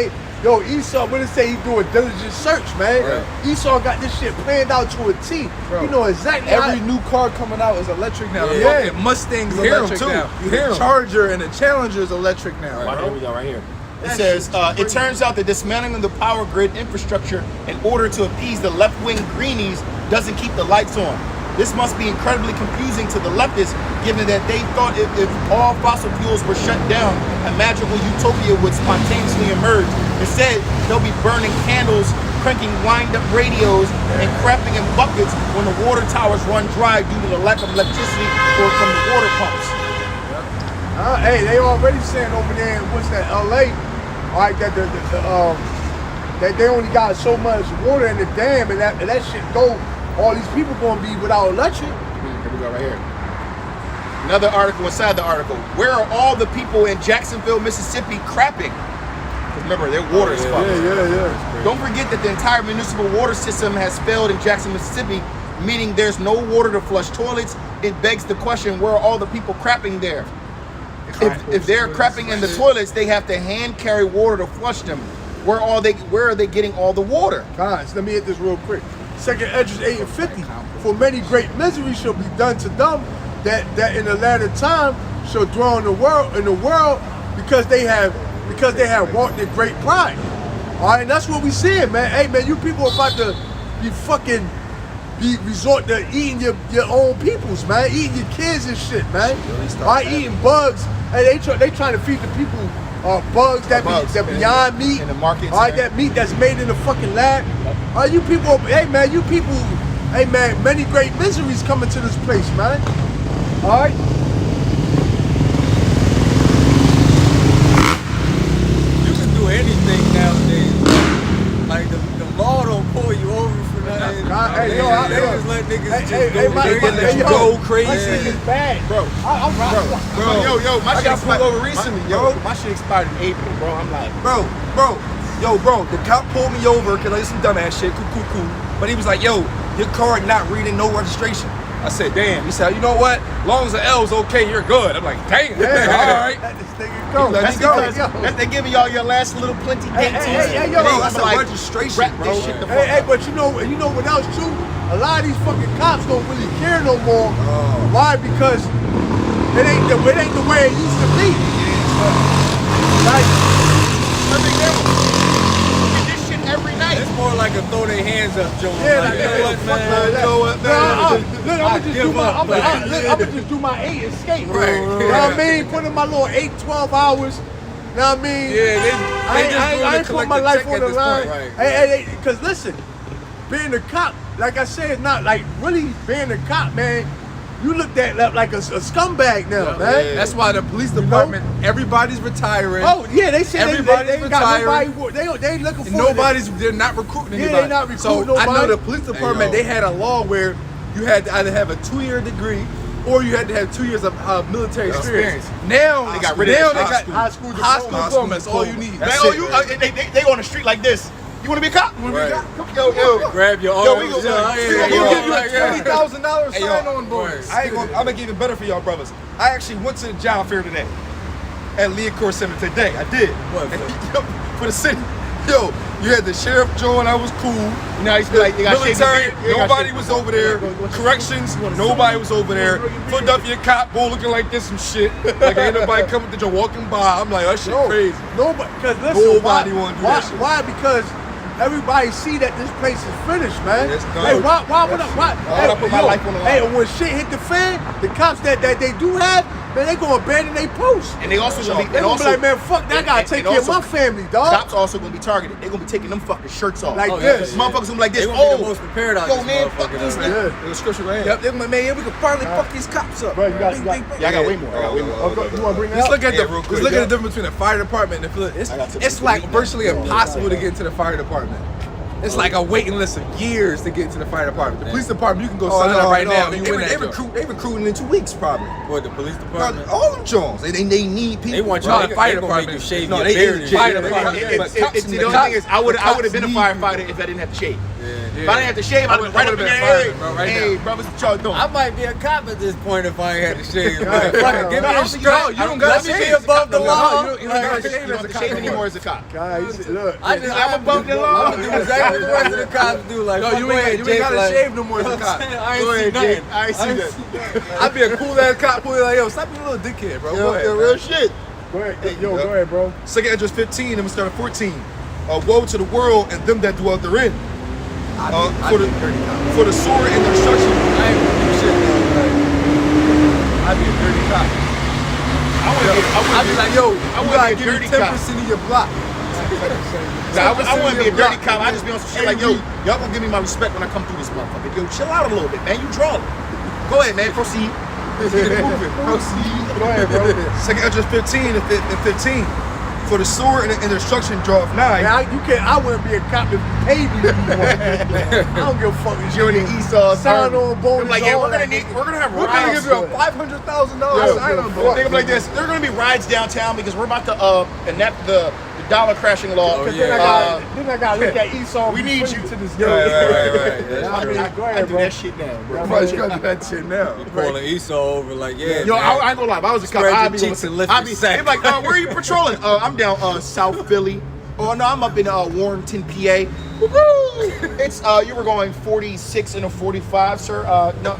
Yo, Esau, what it say he do a diligent search, man. Right. Esau got this shit planned out to a T. Bro, You know exactly Every new car coming out is electric now. The Yeah. fucking Mustang's You hear 'em electric too. now. You hear The 'em. Charger and the Challenger is electric now. Right, bro. here we go, right here. It says, it turns out that dismantling the power grid infrastructure in order to appease the left-wing greenies doesn't keep the lights on. This must be incredibly confusing to the leftists, given that they thought if all fossil fuels were shut down, a magical utopia would spontaneously emerge. Instead, they'll be burning candles, cranking wind-up radios, and crapping in buckets when the water towers run dry due to the lack of electricity or from the water pumps. Hey, they already saying over there, what's that, LA? All right, that that they only got so much water in the dam, and that shit go. All these people gonna be without electric. Here we go, right here. Another article inside the article. Where are all the people in Jacksonville, Mississippi crapping? 'Cause remember, their water is fucked. Yeah. Don't forget that the entire municipal water system has failed in Jackson, Mississippi, meaning there's no water to flush toilets. It begs the question, where are all the people crapping there? If they're crapping in the toilets, they have to hand carry water to flush them. Where are they getting all the water? Guys, let me hit this real quick. Second Esdras 8 and 50. For many great misery shall be done to them that in the latter time shall dwell in the world because they have walked in great pride. All right, and that's what we seeing, man. Hey, man, you people are about to be resort to eating your own peoples, man. Eating your kids and shit, man. All right, eating bugs. Hey, they trying to feed the people bugs that beyond meat. In the market. All right, that meat that's made in the fucking lab. All right, you people, hey man, many great miseries coming to this place, man. All right. You can do anything nowadays. Like the law don't pull you over for nothing. Hey, yo, They just let niggas just go go crazy. crazy. My shit is bad, Bro, I'm yo, my I shit got pulled expired. over recently, yo. My shit expired in April, bro. I'm like, Bro, the cop pulled me over because I did some dumbass shit, cool. But he was like, yo, your car not reading no registration. I said, damn. He said, you know what? As long as the L's okay, you're good. I'm like, damn. All right. Let this nigga go. Let that's me go. because they're giving y'all your last little plenty dates. Hey, yo, Bro, that's I'm a like, registration, wrap bro. this shit the fuck Hey, up. but you know what else too? A lot of these fucking cops don't really care no more. Why? Because it ain't the way it used to be. Like, This shit every night. It's more like a throw their hands up, Joe. yeah, Like, you know what, man? You know what, man? Look, I'm give gonna just do my 8 and skate. Right. You know what I mean? Put in my little 8, 12 hours. You know what I mean? Yeah, I ain't put my life on the line. Right. Hey, because listen, being a cop, like I said, it's not like really being a cop, man. You looked at like a scumbag now, man. That's why the police department, everybody's retiring. Oh yeah, they say Everybody's they ain't got retiring. nobody. They looking for They're not recruiting Yeah, anybody. they not so recruiting I know nobody. the police department, they had a law where you had to either have a 2-year degree or you had to have 2 years of military experience. Now They got rid of that got high school high school diploma. diploma. That's all you need. Man, That's it. they on the street like this. You want to be a cop? You want to be a cop? Yo. Grab your Yo, arms. we gonna- yeah, we yeah, gonna yeah, give you yeah. a $20,000 Hey, yo, sign-on bonus. I'm gonna make it even better for y'all brothers. I actually went to the job fair today at Leacourt Center today. I did. What for? For the city. Yo, you had the sheriff Joe, that was cool. You know, I used to be like, they got shades of Military, beard. They got nobody shades- was over there. Corrections, nobody was over there. Philadelphia cop, boy, looking like this and shit. Like ain't nobody coming to you walking by. I'm like, that shit crazy. Nobody, because listen, Nobody wanna do that shit. Why? Because everybody see that this place is finished, man. It's done. Hey, why would I? Why would I put my life on the line? Hey, when shit hit the fan, the cops that they do have, man, they gonna abandon their post. And they also gonna be, They gonna be like, man, fuck that, I gotta take care of my family, dog. Cops also gonna be targeted. They're gonna be taking them fucking shirts off. Like this. Motherfuckers gonna be like this. They gonna be the most prepared out yo, this man, fuck motherfucker, these man. niggas. Yeah. The scripture right Yep, man, we can finally fuck these cops up. Bro, you got- Bing, you got- bing, bing. Yeah, I got way more. I got way more. You wanna bring that Let's up? look at Yeah, real quick, let's look at yeah. the difference between the fire department and the Philly. I got to It's delete like that. virtually impossible to get into the fire department. It's like a waiting list of years to get into the fire department. The police department, you can go sign up right now. And you win that job. They recruiting in 2 weeks probably. What, the police No, department? all them Jones. They need people. They want you No, to the fire they gonna make department. you shave No, your they beard ain't and shit. Fire shit. department. The only thing is, I would have been a firefighter if I didn't have to shave. If I didn't have to shave, I would have right up in been there. a fireman, bro, right Hey, now. brothers, what y'all doing? I might be a cop at this point if I ain't had to shave. Yeah, Man. Fuck yeah. it, give No, me I a don't think strap. you don't Let gotta me be shave. above the No, law. you don't You gotta don't shave have as a to cop shave no anymore more. as a cop. Guys, look. I'm above the law. I'm gonna do exactly what the rest of the cops do. Like, No, fuck, you go ahead, ain't Jake, gotta like- shave no more as a cop. I ain't Go see ahead, nothing. Jake. I ain't see that. I'd be a cool ass cop, pull like, yo, stop being a little dickhead, bro. Go ahead. Real shit. Go ahead, yo, go ahead, bro. Second Esdras 15, and we start at 14. Woe to the world and them that dwell therein. For the sword and the destruction. I ain't gonna do shit though. Like, I'd be a dirty cop. I'd be like, yo, I you wanna gotta be a give me dirty 10% of your block. I wouldn't be a dirty cop. I just be on some shit like, yo, y'all gonna give me my respect when I come through this motherfucker. Yo, chill out a little bit, man. You draw. Go ahead, man. Proceed. Proceed. Go ahead, bro. Second Esdras 15 and 15. For the sword and the destruction draweth nigh. Man, I wouldn't be a cop if you paid me to be one. I don't give a fuck if You're in the Esau sign on bonus. like, yeah, all we're that. gonna have We're gonna riots. give you a $500,000 Yo, sign on yo, bonus. Think of it like this. There are gonna be riots downtown because we're about to enact the dollar crashing law. Oh, Then yeah. I gotta look at Esau. We need you. to this right, day. right. That's I mean, true. go I ahead, do bro. that shit now, bro. Bro, you gotta do that shit now. Calling Esau over like, yeah, Yo, man. I ain't gonna lie. If I was a cop, Spread your I'd be cheeks and lift I'd your be sack. they'd be like, where are you patrolling? I'm down South Philly. Oh no, I'm up in Warrenton, PA. Woo-hoo! It's you were going 46 and a 45, sir. No,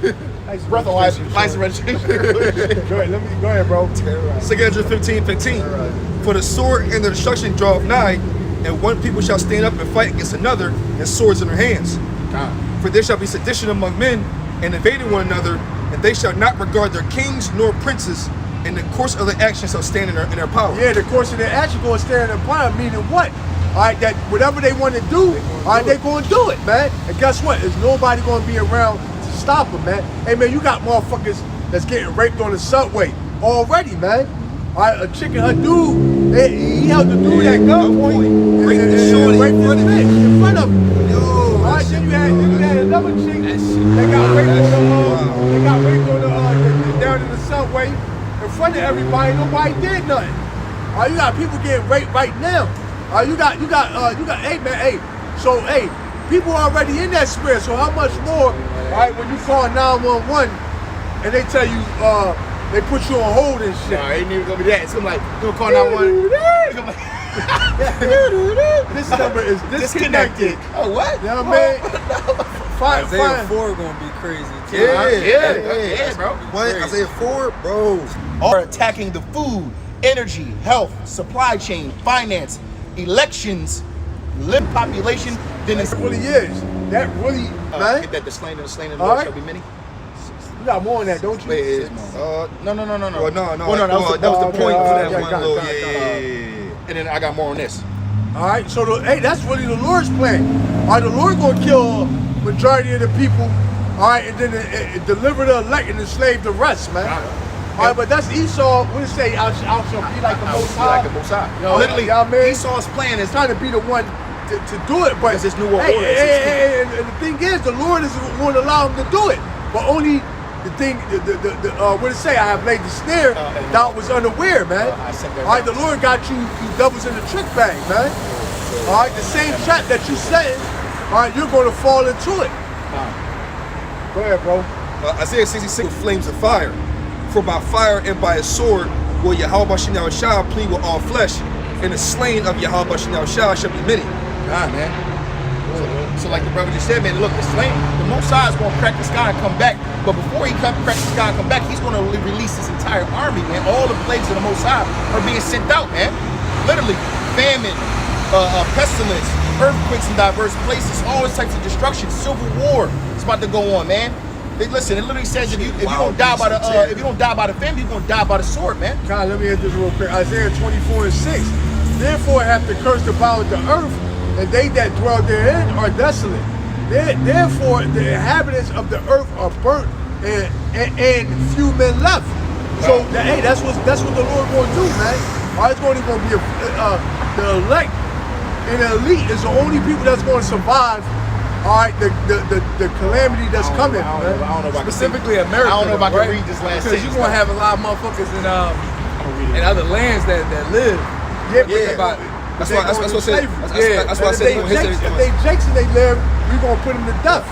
breathalyzer, license registration. Go ahead, bro. Second Esdras 15. For the sword and the destruction draweth nigh, and one people shall stand up and fight against another, and swords in their hands. For there shall be sedition among men, and invading one another, and they shall not regard their kings nor princes, and the course of their actions shall stand in their power. Yeah, the course of their action going to stand in the plan, meaning what? All right, that whatever they want to do, all right, they're going to do it, man. And guess what? There's nobody going to be around to stop them, man. Hey, man, you got motherfuckers that's getting raped on the subway already, man. All right, a chick and her dude, he held the dude at gunpoint, Raped the and shorty raped his bitch in front of him. Yo, All right, then you had another chick that got raped on the down in the subway in front of everybody. Nobody did nothing. All right, you got people getting raped right now. All right, you got. Hey man, hey. So hey, people already in that spirit. So how much more? All right, when you call 911 and they tell you they put you on hold and shit. Nah, it ain't even gonna be that. It's gonna be like, you gonna call 911. This number is disconnected. Oh, what? You know what I mean? Fine. Isaiah 4 gonna be crazy too. Yeah, bro. What? Isaiah 4? Bro. Are attacking the food, energy, health, supply chain, finance, elections, live population. Then it's That really is. That really, man. get that the slain of the All Lord right. shall be many. You got more than that, don't you? Wait, it is more. No. Well, no. Oh, no, Well, that was the okay, point for that okay, one got it, little. got it, got it. Yeah. And then I got more on this. All right, so hey, that's really the Lord's plan. All right, the Lord gonna kill majority of the people. All right, and then deliver the elect and enslave the rest, man. All right, but that's Esau. What it say? I shall be like the Most High. Like the Most High. Yo, Literally, y'all man, Esau's plan is trying to be the one to do it, but Because it's New World hey, Order, and the thing is, the Lord is going to allow him to do it, but only the thing, what it say? I have laid the snare. Thou was unaware, man. I said that All right, the Lord got you doubles in the trick bag, man. All right, the same trap that you setting, all right, you're going to fall into it. Go ahead, bro. Isaiah 66 flames of fire. For by fire and by a sword will Yahweh Shah shall plead with all flesh, and the slain of Yahweh Shah shall be many. Nah, man. So like the brother just said, man, look, the slain, the Most High is going to crack the sky and come back. But before he crack the sky and come back, he's going to release his entire army, man. All the plagues of the Most High are being sent out, man. Literally, famine, pestilence, earthquakes in diverse places, all these types of destruction, civil war is about to go on, man. Listen, it literally says if you don't die by the family, you're gonna die by the sword, man. God, let me hit this real quick. Isaiah 24:6. Therefore hath the curse devoured the earth, and they that dwell therein are desolate. Therefore the inhabitants of the earth are burnt, and few men left. So hey, that's what the Lord gonna do, man. All right, it's only gonna be the elect and the elite is the only people that's gonna survive. All right, the calamity that's coming, I don't know if I can Specifically America. I don't know if I can right? read this last Because sentence. you're gonna have a lot of motherfuckers in other lands that live. Yeah, About, That's why I said. That's why I said. If they Jakes and they live, we gonna put them to death.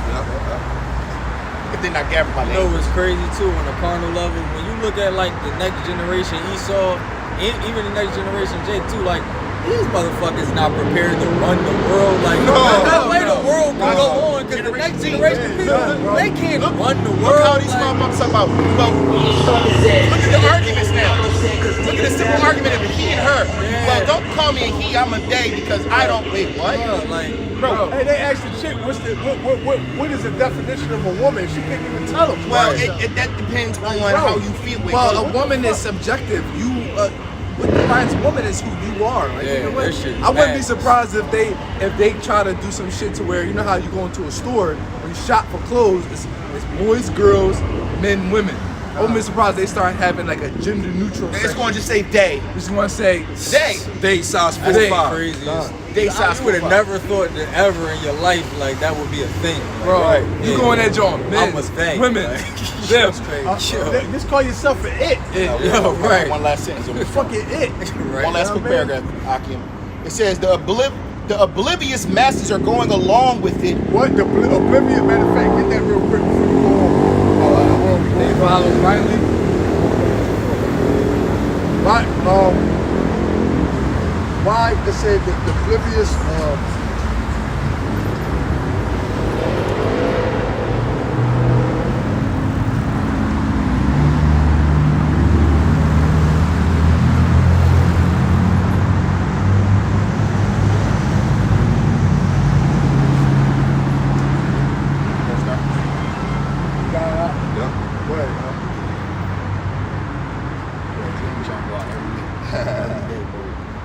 If they're not gathered by You know what's crazy too on a carnal level? When you look at like the next generation Esau, and even the next generation Jake too, like these motherfuckers not prepared to run the world. Like no way the world can go on because the next generation people they can't run the world. Look how these motherfuckers talk about. Well, look at the arguments now. Look at the simple argument of he and her. Yeah. Well, don't call me a he, I'm a they because I don't. Wait, what? Like Bro, Hey, they asked the chick, what is the definition of a woman? She couldn't even tell them. well, that depends on how you feel. Wait, well, what? a woman is subjective. What defines a woman is who you are. Like, Yeah, you know what? that shit I wouldn't be bad. surprised if they try to do some shit to where you know how you go into a store when you shop for clothes, it's boys, girls, men, women. I wouldn't be surprised they start having like a gender neutral. It's section. going to just say they. Just want to say They size that's 4'5". crazy. They size You would have 4'5". never thought that ever in your life like that would be a thing. Like, bro, right, you yeah. go in that joint, men, I'm a thing. women, Like, them. Just call yourself an it. Yo, right. One last sentence. On this. Fucking it. Right. One last You know quick what I mean? paragraph, Akim. It says the oblivious masses are going along with it. What? The oblivious, matter of fact, get that real quick before you go on. They follow blindly. Right, why it said the oblivious,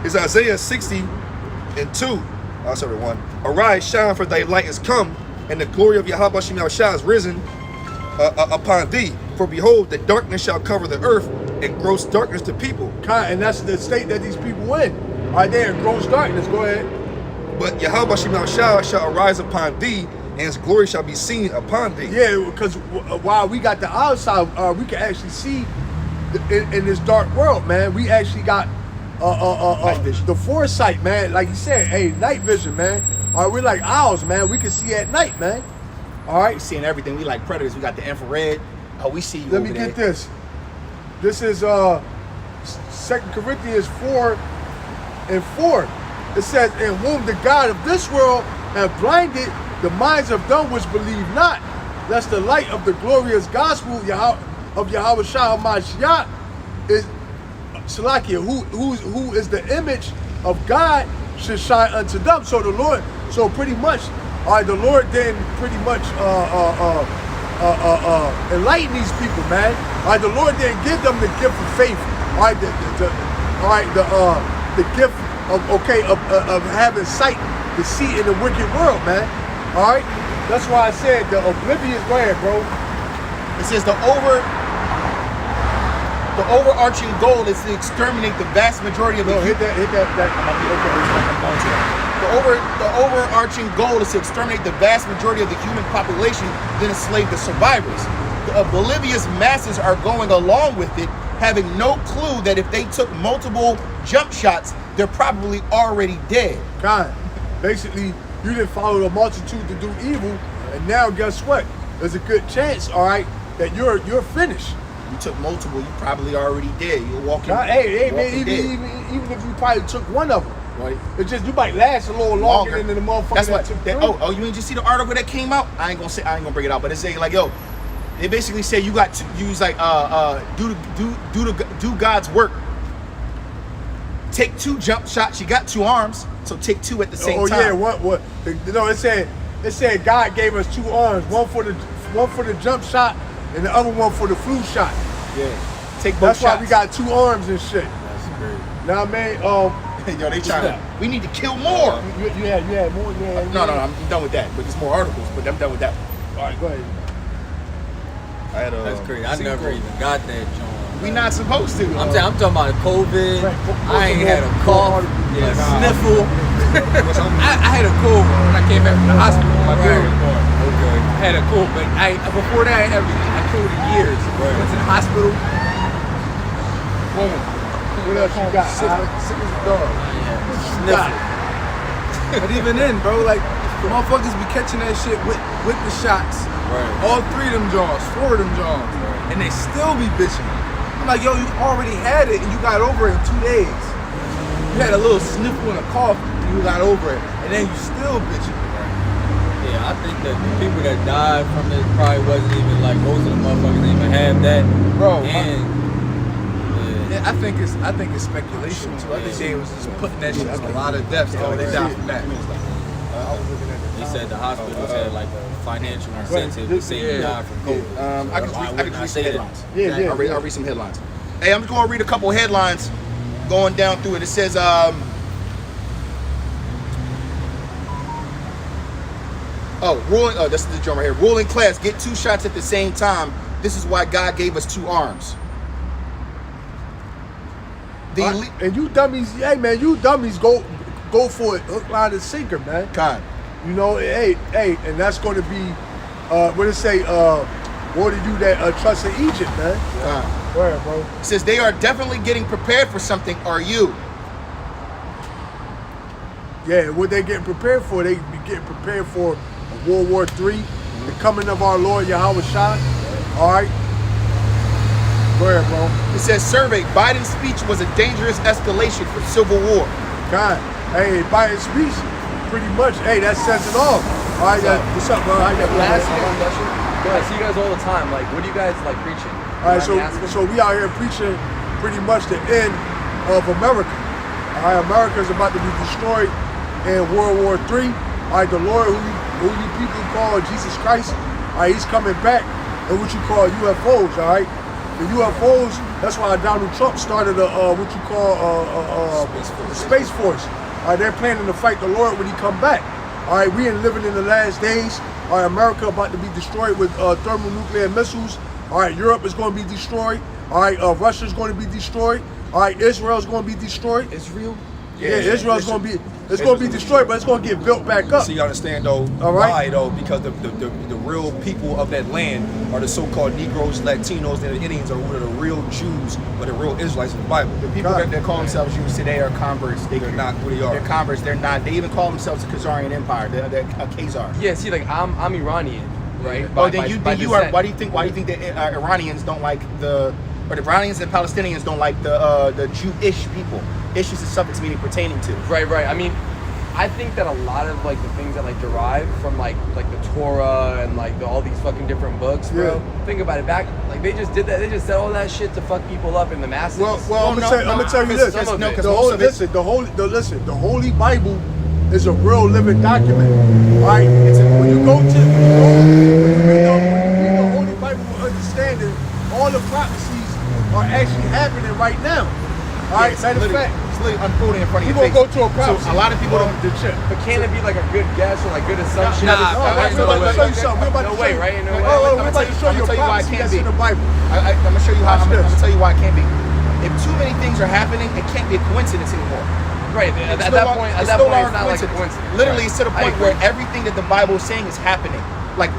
It's Isaiah 60:2. Oh, sorry, 1. Arise, shine, for thy light is come, and the glory of Yahweh Shemel Shah is risen upon thee. For behold, the darkness shall cover the earth, and gross darkness to people. and that's the state that these people in. Right there, gross darkness. Go ahead. But Yahweh Shemel Shah shall arise upon thee, and his glory shall be seen upon thee. Yeah, because while we got the outside, we can actually see in this dark world, man. We actually got the foresight, man. Like you said, hey, night vision, man. All right, we're like owls, man. We can see at night, man. All right. We're seeing everything. We like predators. We got the infrared. Oh, we see you. Let me get this. This is 2 Corinthians 4:4. It says, in whom the God of this world have blinded the minds of them which believe not, lest the light of the glorious gospel of Yahweh Shah HaMashiach is Salakia, who is the image of God, should shine unto them. So the Lord, pretty much, the Lord then pretty much enlighten these people, man. The Lord then give them the gift of faith. The gift of having sight to see in the wicked world, man. All right. That's why I said the oblivious. Go ahead, bro. It says the overarching goal is to exterminate the vast majority of the Hit that. The overarching goal is to exterminate the vast majority of the human population, then enslave the survivors. The oblivious masses are going along with it, having no clue that if they took multiple jump shots, they're probably already dead. God, basically, you didn't follow the multitude to do evil, and now guess what? There's a good chance, all right, that you're finished. You took multiple, you probably already dead. You're walking. God, hey, man, walking dead. even if you probably took one of them, Right. It's just you might last a little longer than the motherfucker That's that what. took That, three. oh, you ain't just see the article that came out? I ain't gonna bring it out, but it's saying like, yo, they basically say you got to use like do God's work take 2 jump shots. You got 2 arms, so take 2 at the same time. Oh yeah, what? No, it said God gave us 2 arms, one for the jump shot and the other one for the flu shot. Yeah. Take both That's shots. why we got 2 arms and shit. That's crazy. Now, man, Yo, they trying to. We need to kill more. you had more. Yeah, No, I'm done with that. But there's more articles. But I'm done with that. All right, go ahead. I had a. That's crazy. I never even got that joint. We not supposed to. I'm talking about COVID. Right, I ain't had a cough, Yeah, a sniffle. I had a cold when I came back from the hospital. My baby was born. Okay. I had a cold, but before that I cold in years. Went to the hospital. Boom. What else you got? Sick as a dog. Sniffle. But even then, bro, like motherfuckers be catching that shit with the shots. Right. All 3 of them jaws, 4 of them jaws, and they still be bitching. I'm like, yo, you already had it and you got over it in 2 days. You had a little sniffle and a cough and you got over it, and then you still bitching. Yeah, I think that the people that died from it probably wasn't even like most of the motherfuckers didn't even have that. Bro, And yeah, I think it's speculation too. I think they was just putting that shit on a lot of deaths. Oh, they died from that. he said the hospitals had like a financial incentive to say you died from COVID. I can read some headlines. Yeah. I'll read some headlines. Hey, I'm just going to read a couple headlines going down through it. It says, this is the drum right here. Ruling class get 2 shots at the same time. This is why God gave us 2 arms. And you dummies, hey man, you dummies go for it, hook, line, and sinker, man. God. You know, hey, and that's going to be, what did it say? What did you that trust in Egypt, man? God. Where, bro? It says they are definitely getting prepared for something. Are you? Yeah, what they getting prepared for? They be getting prepared for World War III, the coming of our Lord Yahweh Shah. All right. Go ahead, bro. It says survey. Biden's speech was a dangerous escalation for civil war. God, hey, Biden's speech, pretty much, hey, that says it all. All right, what's up, bro? How you doing? I see you guys all the time. Like, what are you guys like preaching? All right, so we out here preaching pretty much the end of America. All right, America is about to be destroyed in World War III. All right, the Lord, who you people call Jesus Christ, all right, he's coming back in what you call UFOs. All right, the UFOs. That's why Donald Trump started what you call the Space Force. All right, they're planning to fight the Lord when he come back. All right, we ain't living in the last days. All right, America about to be destroyed with thermonuclear missiles. All right, Europe is going to be destroyed. All right, Russia's going to be destroyed. All right, Israel's going to be destroyed. Israel? Yeah, Israel's going to be destroyed, but it's going to get built back up. So you understand though, All right. why though? Because the real people of that land are the so-called Negroes, Latinos, and the Indians are who are the real Jews, or the real Israelites in the Bible. The people that call themselves Jews today are converts. They're not who they are. They're converts. They're not. They even call themselves the Khazarian Empire. They're a Khazar. Yeah, see, like I'm Iranian, right? Why do you think the Iranians don't like the Iranians and Palestinians don't like the Jewish people? Ish is a suffix meaning pertaining to. Right. I mean, I think that a lot of like the things that like derive from like the Torah and like all these fucking different books, bro. Yeah. Think about it. Back like they just did that. They just said all that shit to fuck people up in the masses. Well, I'm gonna tell you this. The Holy Bible is a real living document. All right, when you read the Holy Bible, understanding all the prophecies are actually happening right now. All right, matter of fact, it's literally unfolding in front of you your gonna face. go to a prophecy. So a lot of people don't. But can't it be like a good guess or like good assumption? We're about to show you something. We're about to show you. right? We're about to show you a prophecy that's in the Bible. I'm gonna show you how. I'm Watch gonna this. tell you why it can't be. If too many things are happening, it can't be a coincidence anymore. Right. At It's that no point, longer- it's no not longer like a coincidence. Literally, it's to the I point agree. where everything that the Bible is saying is happening, like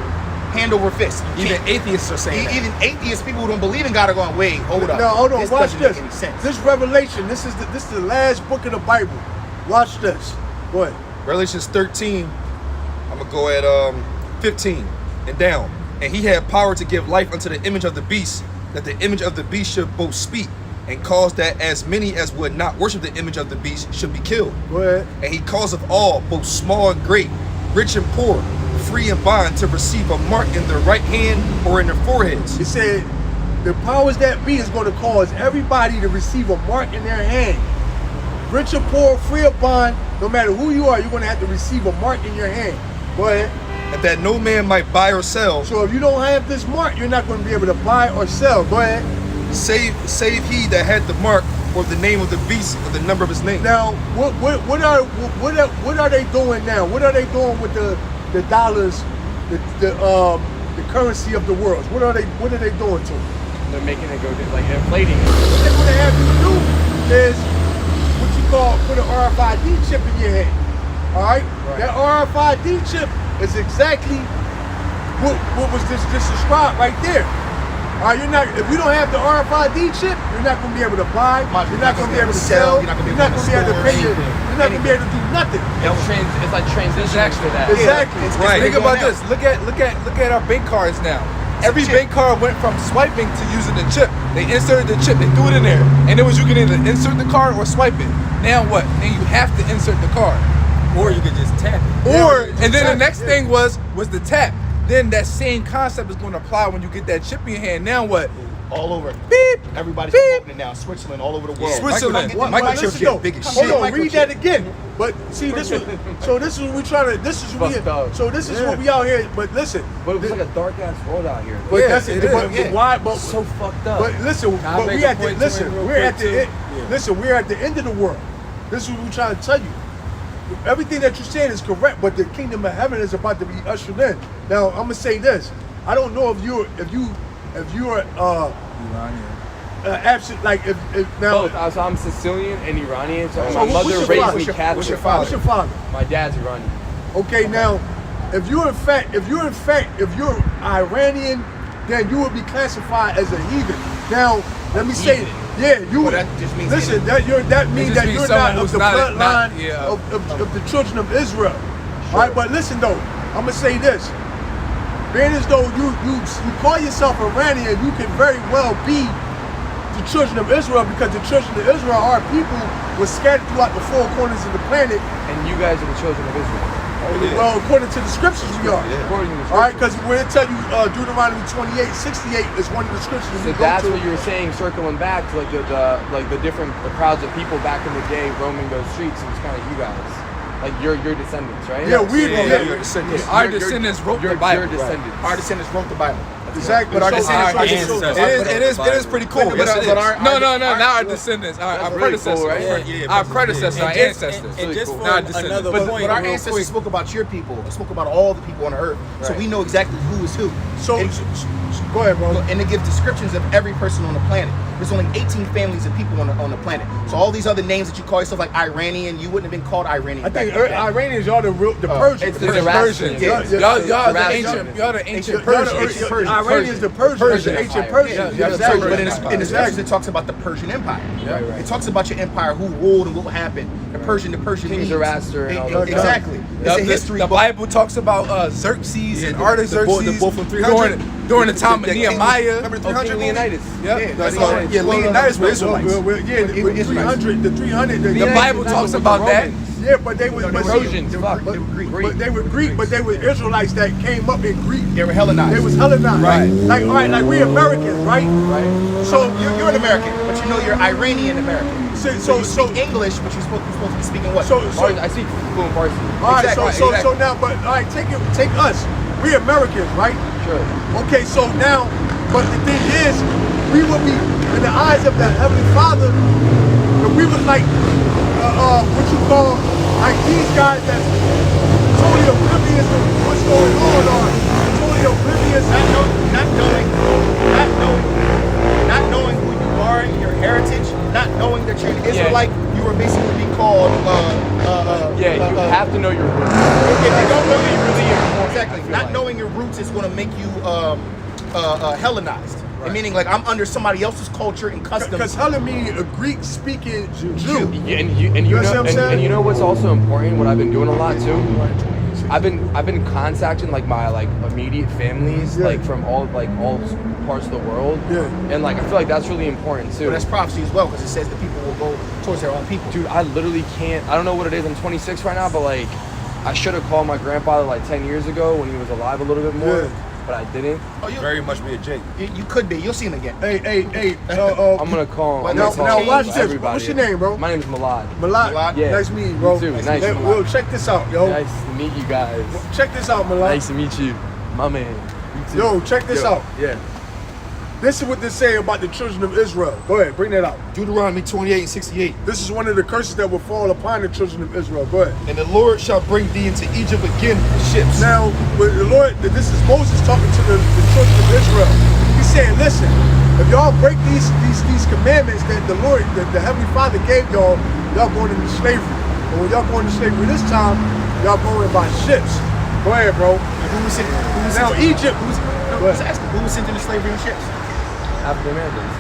hand over fist. You Even can't- atheists are saying that. Even atheists, people who don't believe in God, are going, wait, hold up. Now hold on, This watch doesn't this. make any sense. This Revelation, this is the last book of the Bible. Watch this. Go ahead. Revelations 13, I'm gonna go at 15 and down. And he had power to give life unto the image of the beast, that the image of the beast should both speak, and cause that as many as would not worship the image of the beast should be killed. Go ahead. And he caused of all, both small and great, rich and poor, free and bond, to receive a mark in their right hand or in their foreheads. It said the powers that be is going to cause everybody to receive a mark in their hand. rich or poor, free or bond, no matter who you are, you're gonna have to receive a mark in your hand. Go ahead. And that no man might buy or sell, So if you don't have this mark, you're not gonna be able to buy or sell. Go ahead. save he that had the mark or the name of the beast or the number of his name. Now, what are they doing now? What are they doing with the dollars, the currency of the world? What are they doing to it? They're making it go like inflating. What they're gonna have you do is what you call put an RFID chip in your head. All right? That RFID chip is exactly what was just described right there. All right, if you don't have the RFID chip, you're not gonna be able to buy. You're not gonna be able to sell. You're not gonna be able to pay. You're not gonna be able to do nothing. It's like transition after that. Exactly. Right. Think about this. Look at our bank cards now. Every bank card went from swiping to using the chip. They inserted the chip, they threw it in there, and it was you can either insert the card or swipe it. Now what? Then you have to insert the card. Or you could just tap it. And then the next thing was the tap. Then that same concept is going to apply when you get that chip in your hand. Now what? All over. Beep. Everybody's Beep. promoting it now. Switzerland, all over the world. Switzerland. Microchips Listen, getting big as hold shit. on, read that again. But see, this is we trying to. This is what we out here. But listen, But it was like a dark ass world out here. but Yeah, that's it it. is. But why? But So fucked up. But listen, Can I but make we a at the point, listen. Twin, real We're at quick, the too? listen. We're at the end of the world. This is what we're trying to tell you. Everything that you're saying is correct, but the kingdom of heaven is about to be ushered in. Now I'm gonna say this. I don't know if you're absent like if now. Both. So I'm Sicilian and Iranian. So, So my what's mother your raised father? me Catholic. What's your father? My dad's Iranian. Okay, now if you're Iranian, then you would be classified as a heathen. Now let me say, yeah, you. Well, that just means listen, that means just that means you're someone not of who's the not- bloodline of the children of Israel. All right, but listen though, I'm gonna say this. Being as though you call yourself Iranian, you can very well be the children of Israel because the children of Israel are people who were scattered throughout the four corners of the planet. And you guys are the children of Israel. Well, according to the scriptures, we are. According to the All right, scriptures. because when it tell you Deuteronomy 28:68 is one of the scriptures So we go that's to. what you were saying, circling back to like the crowds of people back in the day roaming those streets. It was kind of you guys, like your descendants, right? Yeah, we Our descendants wrote the Bible. Your descendants. Our descendants wrote the Bible. Exactly. But our So- descendants, It is pretty cool. But Yes, it is. Not our descendants. Our really predecessors. cool, right? Our predecessors, our ancestors. And just for Not descendants. another But point, our real ancestors quick. spoke about your people. They spoke about all the people on earth. So we know exactly who is who. So, And- go ahead, bro. and they give descriptions of every person on the planet. There's only 18 families of people on the planet. So all these other names that you call yourself like Iranian, you wouldn't have been called Iranian. I think back then. Iranians are the Persians. It's The the Persians. Persians. Y'all the Iranian. ancient Y'all Persians. the Iranians, the Persians, the ancient Persians. Yeah, Exactly. but in the scriptures, it talks about the Persian Empire. It talks about your empire, who ruled and what happened. The Persian King Medes. Zoroaster and all that. Exactly. It's a history The book. Bible talks about Xerxes and Artaxerxes the bull from 300. during the time of The king- Nehemiah. Remember the Oh, King 300 movie? Leonidas. Yeah, Leonidas were Israelites. Yeah, the 300, the 300. The Bible talks about that. Yeah, but they were No, but they were see, Trojans, They were fuck. Greek. They were Greek. but they were Greek, but they were Israelites that came up in Greek. They were Hellenized. They was Hellenized. Right. Like, all right, like we Americans, right? Right. So You're an American, but you know you're Iranian American. So You speak English, but you're supposed to be speaking what? I speak fluent Farsi. all right, Exactly, so exactly. now, but all right, take us. We Americans, right? Sure. Okay, so now, but the thing is, we would be in the eyes of the Heavenly Father, and we was like, what you call, like these guys that's totally oblivious to what's going on, or totally oblivious. Not knowing who you are, your heritage, not knowing that you're an Israelite, you were basically being called. Yeah, you have to know your roots. If you don't know Really, your really important, exactly. I feel Not like. knowing your roots is going to make you Hellenized. And meaning like I'm under somebody else's culture and Because customs. Helen means a Greek-speaking Jew. Yeah, and you what I'm know, saying? and you know what's also important. What I've been doing a lot too. I've been contacting like my like immediate families, Yeah. like from all parts of the world. Yeah. And like I feel like that's really important too. But that's prophecy as well, because it says the people will go towards their own people. Dude, I literally can't. I don't know what it is. I'm 26 right now, but like I should have called my grandfather like 10 years ago when he was alive a little bit more. Yeah. but I didn't. Oh, you, Very much be a Jake. you could be. You'll see him again. Hey. I'm gonna call. But I'm now gonna call watch this. everybody. What's your name, bro? My name's Malad. Malak. Yeah. Nice meeting you, bro. You too. Nice to meet you. Well, check this out, yo. Nice to meet you guys. Check this out, Malak. Nice to meet you, my man. You too. Yo, check this out. Yeah. This is what they say about the children of Israel. Go ahead, bring that out. Deuteronomy 28:68. This is one of the curses that will fall upon the children of Israel. Go ahead. And the Lord shall bring thee into Egypt again with ships. Now, with the Lord, this is Moses talking to the children of Israel. He's saying, listen, if y'all break these commandments that the Lord, that the Heavenly Father gave y'all going into slavery. And when y'all going into slavery this time, y'all going by ships. Go ahead, bro. And who was sent? Now, Egypt, Who was sent into slavery on ships? African Americans.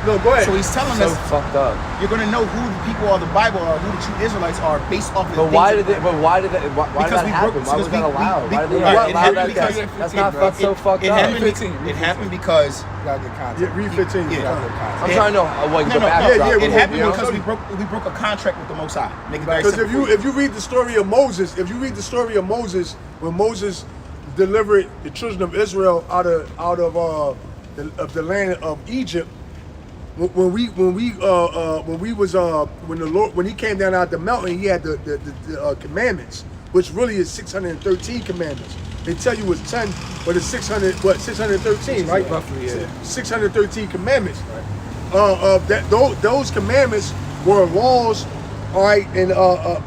No, go ahead. So he's telling So us fucked up. you're gonna know who the people of the Bible are, who the true Israelites are, based off of. But the why things did they? But why did that? Why did Because that we happen? broke- Why was because that we- allowed? we- Why did they right, allow it that? happened because- That's not so fucked It up. happened, 15. it happened because You gotta get context. Yeah, read 15. Yeah. You gotta get context. I'm trying to go back. it happened you know? because we broke a contract with the Most High. Make it very Because simple. if you read the story of Moses, when Moses delivered the children of Israel out of the land of Egypt, when he came down out the mountain, he had the commandments, which really is 613 commandments. They tell you it's 10, but it's 613, right? Roughly, yeah. 613 commandments. Those commandments were laws, all right, and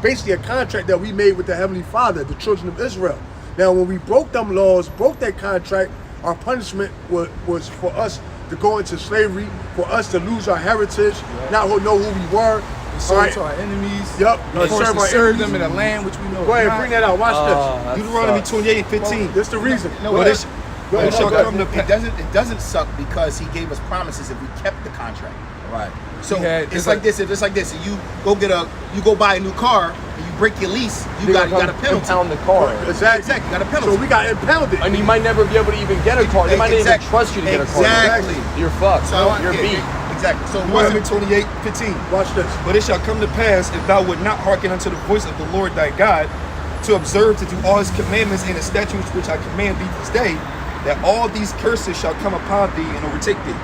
basically a contract that we made with the Heavenly Father, the children of Israel. Now, when we broke them laws, broke that contract, our punishment was for us to go into slavery, for us to lose our heritage, not know who we were. Serve All right. to our enemies. Yep. Of course, Serve to our serve enemies. them in a land which we know. Go ahead, not. bring that out. Watch That Deuteronomy sucks. 28:15. this. This the reason. No, Go but ahead. Go ahead. it shall Go ahead. come to it doesn't suck because he gave us promises if we kept the contract. Right. So He had- it's like this. It's like this. You go buy a new car and you break your lease. You got a penalty. Impound the car. Exactly. You got a penalty. So we got impounded. And you might never be able to even get a car. They might not even Exactly. trust you to get a car. Exactly. You're fucked. So You're beat. Exactly. So it Deuteronomy wasn't 28:15. Watch this. But it shall come to pass, if thou would not hearken unto the voice of the Lord thy God, to observe to do all his commandments and his statutes which I command thee this day, that all these curses shall come upon thee and overtake thee.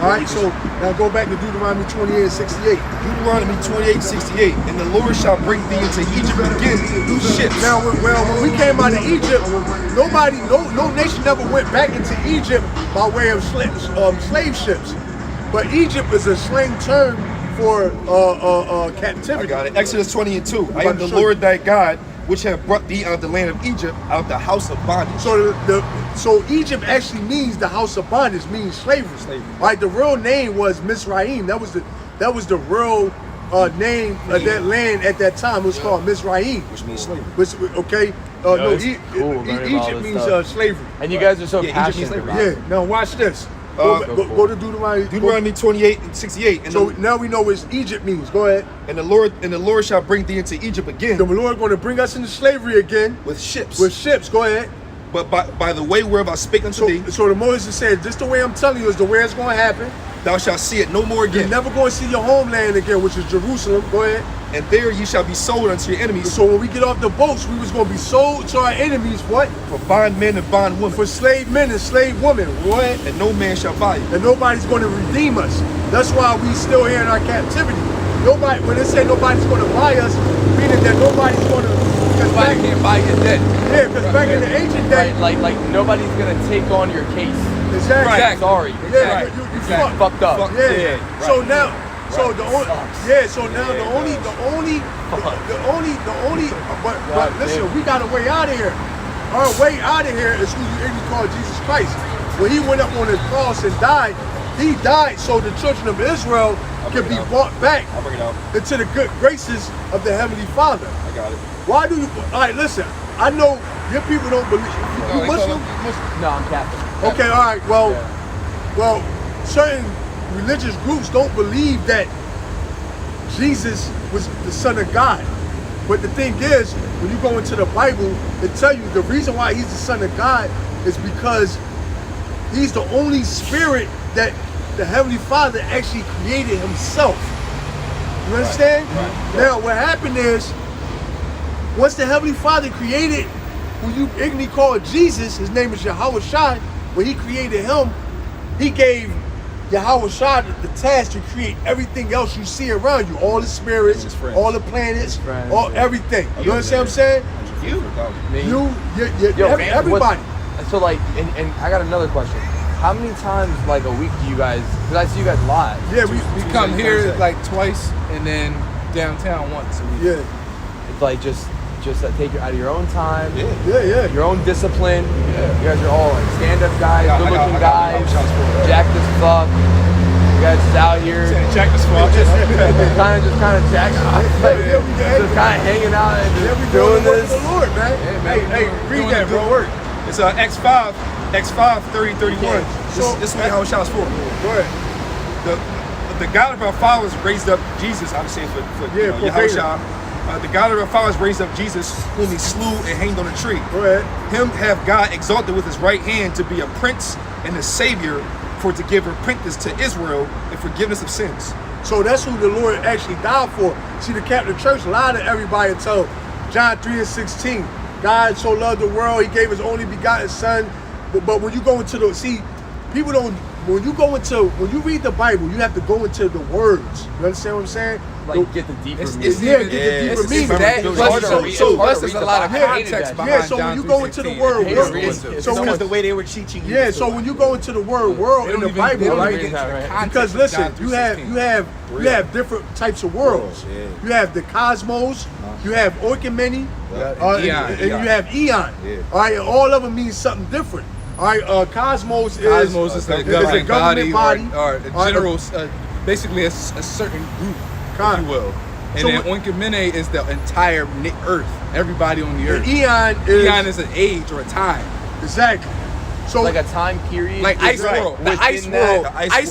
All right. So now go back to Deuteronomy 28:68. Deuteronomy 28:68. And the Lord shall bring thee into Egypt again with ships. Now, when we came out of Egypt, no nation ever went back into Egypt by way of slave ships. But Egypt is a slang term for captivity. I got it. Exodus 20:2. I am the Lord thy God, which have brought thee out of the land of Egypt, out of the house of bondage. So Egypt actually means the house of bondage, means slavery. Right? The real name was Mizraim. That was the real name of that land at that time. It was called Mizraim. Which means slavery. Okay. it's cool learning all Egypt this means stuff. slavery. And you guys are so Yeah, Egypt means passionate slavery. about it. Yeah. Now watch this. Uh, Go to Deuteronomy. Deuteronomy 28:68. And, So now we know what Egypt means. Go ahead. the Lord shall bring thee into Egypt again The Lord going to bring us into slavery again with ships. with ships. Go ahead. But by the way whereof I spake unto thee, So the Moses said, just the way I'm telling you is the way it's going to happen. thou shalt see it no more You're again. never going to see your homeland again, which is Jerusalem. Go ahead. And there ye shall be sold unto your enemies So when we get off the boats, we was going to be sold to our enemies. What? for bondmen and bondwomen, For slave men and slave women. Go ahead. and no man shall buy you. And nobody's going to redeem us. That's why we still here in our captivity. Nobody, when they say nobody's going to buy us, meaning that nobody's going to. Nobody can't buy your debt. Yeah, because back in the ancient day, Right, like nobody's gonna take on your case. exactly. Exactly. Sorry. Yeah, Right. you Exactly. fucked. Fucked up. Yeah. Yeah, So now, so the only, Sucks. yeah. So now the only, but listen, we got a way out of here. Our way out of here is who you call Jesus Christ. When he went up on his cross and died, he died so the children of Israel can be brought back I'll bring it out. into the good graces of the Heavenly Father. I got it. Why do you? All right, listen. I know your people don't believe. You Muslim? No, I'm Catholic. Okay, all right. Well, certain religious groups don't believe that Jesus was the Son of God. But the thing is, when you go into the Bible, it tell you the reason why he's the Son of God is because he's the only spirit that the Heavenly Father actually created himself. You understand? Now, what happened is, once the Heavenly Father created who you ignorantly call Jesus, his name is Yahweh Shai, when he created him, he gave Yahweh Shah the task to create everything else you see around you, all the spirits, all the planets, all everything. You understand what I'm saying? Everybody. So like, and I got another question. How many times like a week do you guys? Because I see you guys live. Yeah, we come here like twice, and then downtown once a week. Yeah. It's like just take you out of your own time. Yeah. Your own discipline. You guys are all like stand-up guys, good-looking guys, jacked as fuck. You guys just out here. Jack the spot. just kind of jacked off. Like, just kind of hanging out and just doing this. The Lord, man. Hey, read that, bro. Work. It's X5 3031. This is what Yahweh Shah is for. Go ahead. The God of our fathers raised up Jesus. I'm saying for Yahweh Shah. The God of our fathers raised up Jesus, whom he slew and hanged on a tree. Go ahead. Him have God exalted with his right hand to be a prince and a savior, for to give repentance to Israel and forgiveness of sins. So that's who the Lord actually died for. See, the Catholic Church lied to everybody and told John 3:16, God so loved the world, he gave his only begotten son. But when you go into people don't, when you read the Bible, you have to go into the words. You understand what I'm saying? Like get the deeper meaning. Get the deeper meaning. Plus, there's a lot of context behind so John when you go into the word world, because the way they were teaching you. Yeah, so when you go into the word world in the Bible, right? Because listen, you have different types of worlds. You have the cosmos, you have oikoumene, and you have eon. All right, all of them mean something different. All right, cosmos is the government body, or a general, basically a certain group, if you will. And then Oikoumene is the entire earth, everybody on the earth. Eon is an age or a time. Exactly. So like a time period. Like Ice World. The Ice World.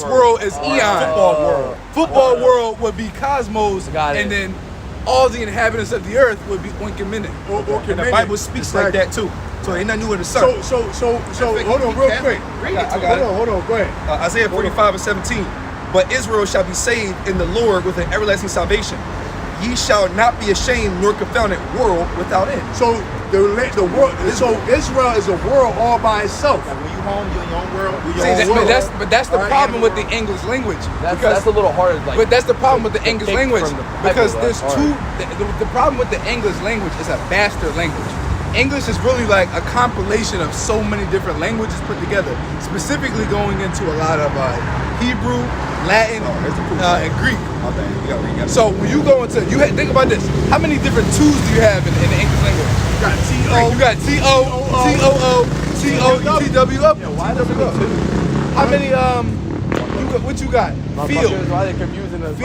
World is Eon. Football world. Football world would be Cosmos. And then all the inhabitants of the earth would be Oikoumene. And the Bible speaks like that too. So ain't nothing new in the sun. So hold on real quick. Hold on, go ahead. Isaiah 45:17. But Israel shall be saved in the Lord with an everlasting salvation. Ye shall not be ashamed nor confounded, world without end. So the world. So Israel is a world all by itself. Like when you home, you're in your own world. But that's the problem with the English language. That's a little hard. Like, but that's the problem with the English language because there's two. The problem with the English language is a bastard language. English is really like a compilation of so many different languages put together, specifically going into a lot of Hebrew, Latin, and Greek. So when you go into, think about this. How many different twos do you have in the English language? You got T-O, T-O-O, T-O, T-W-O. Why does it go two? How many, what you got? Field. Why are they confusing us?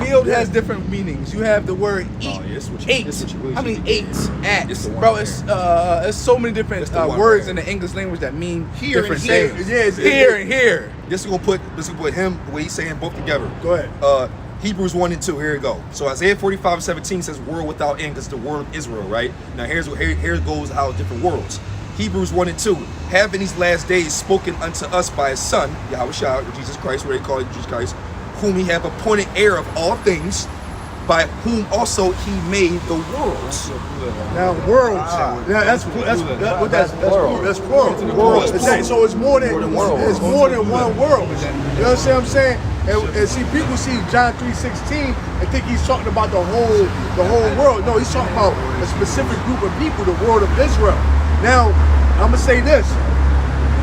Field has different meanings. You have the word eat, eight. How many eights? At. Bro, it's so many different words in the English language that mean different things. Here and here. This is gonna put him the way he's saying both together. Go ahead. Hebrews 1 and 2. Here we go. So Isaiah 45:17 says world without end, because the world of Israel, right? Now here goes how different worlds. Hebrews 1 and 2. Have in these last days spoken unto us by his Son, Yahweh Shah, or Jesus Christ, where they call it Jesus Christ, whom he hath appointed heir of all things, by whom also he made the worlds. Now worlds. That's plural. That's plural. Worlds. So it's more than one world. You know what I'm saying? And see, people see John 3:16 and think he's talking about the whole world. No, he's talking about a specific group of people, the world of Israel. Now, I'm gonna say this.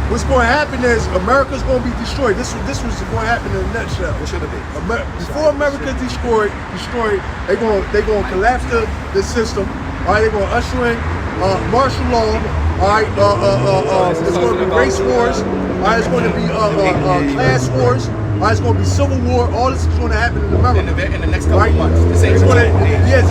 What's going to happen is America's going to be destroyed. This was going to happen in a nutshell. What should it be? Before America's destroyed, they're going to collapse the system. All right, they're going to usher in martial law. All right, it's going to be race wars. All right, it's going to be class wars. All right, it's going to be civil war. All this is going to happen in America in the next couple of months. It's going to happen. Yeah,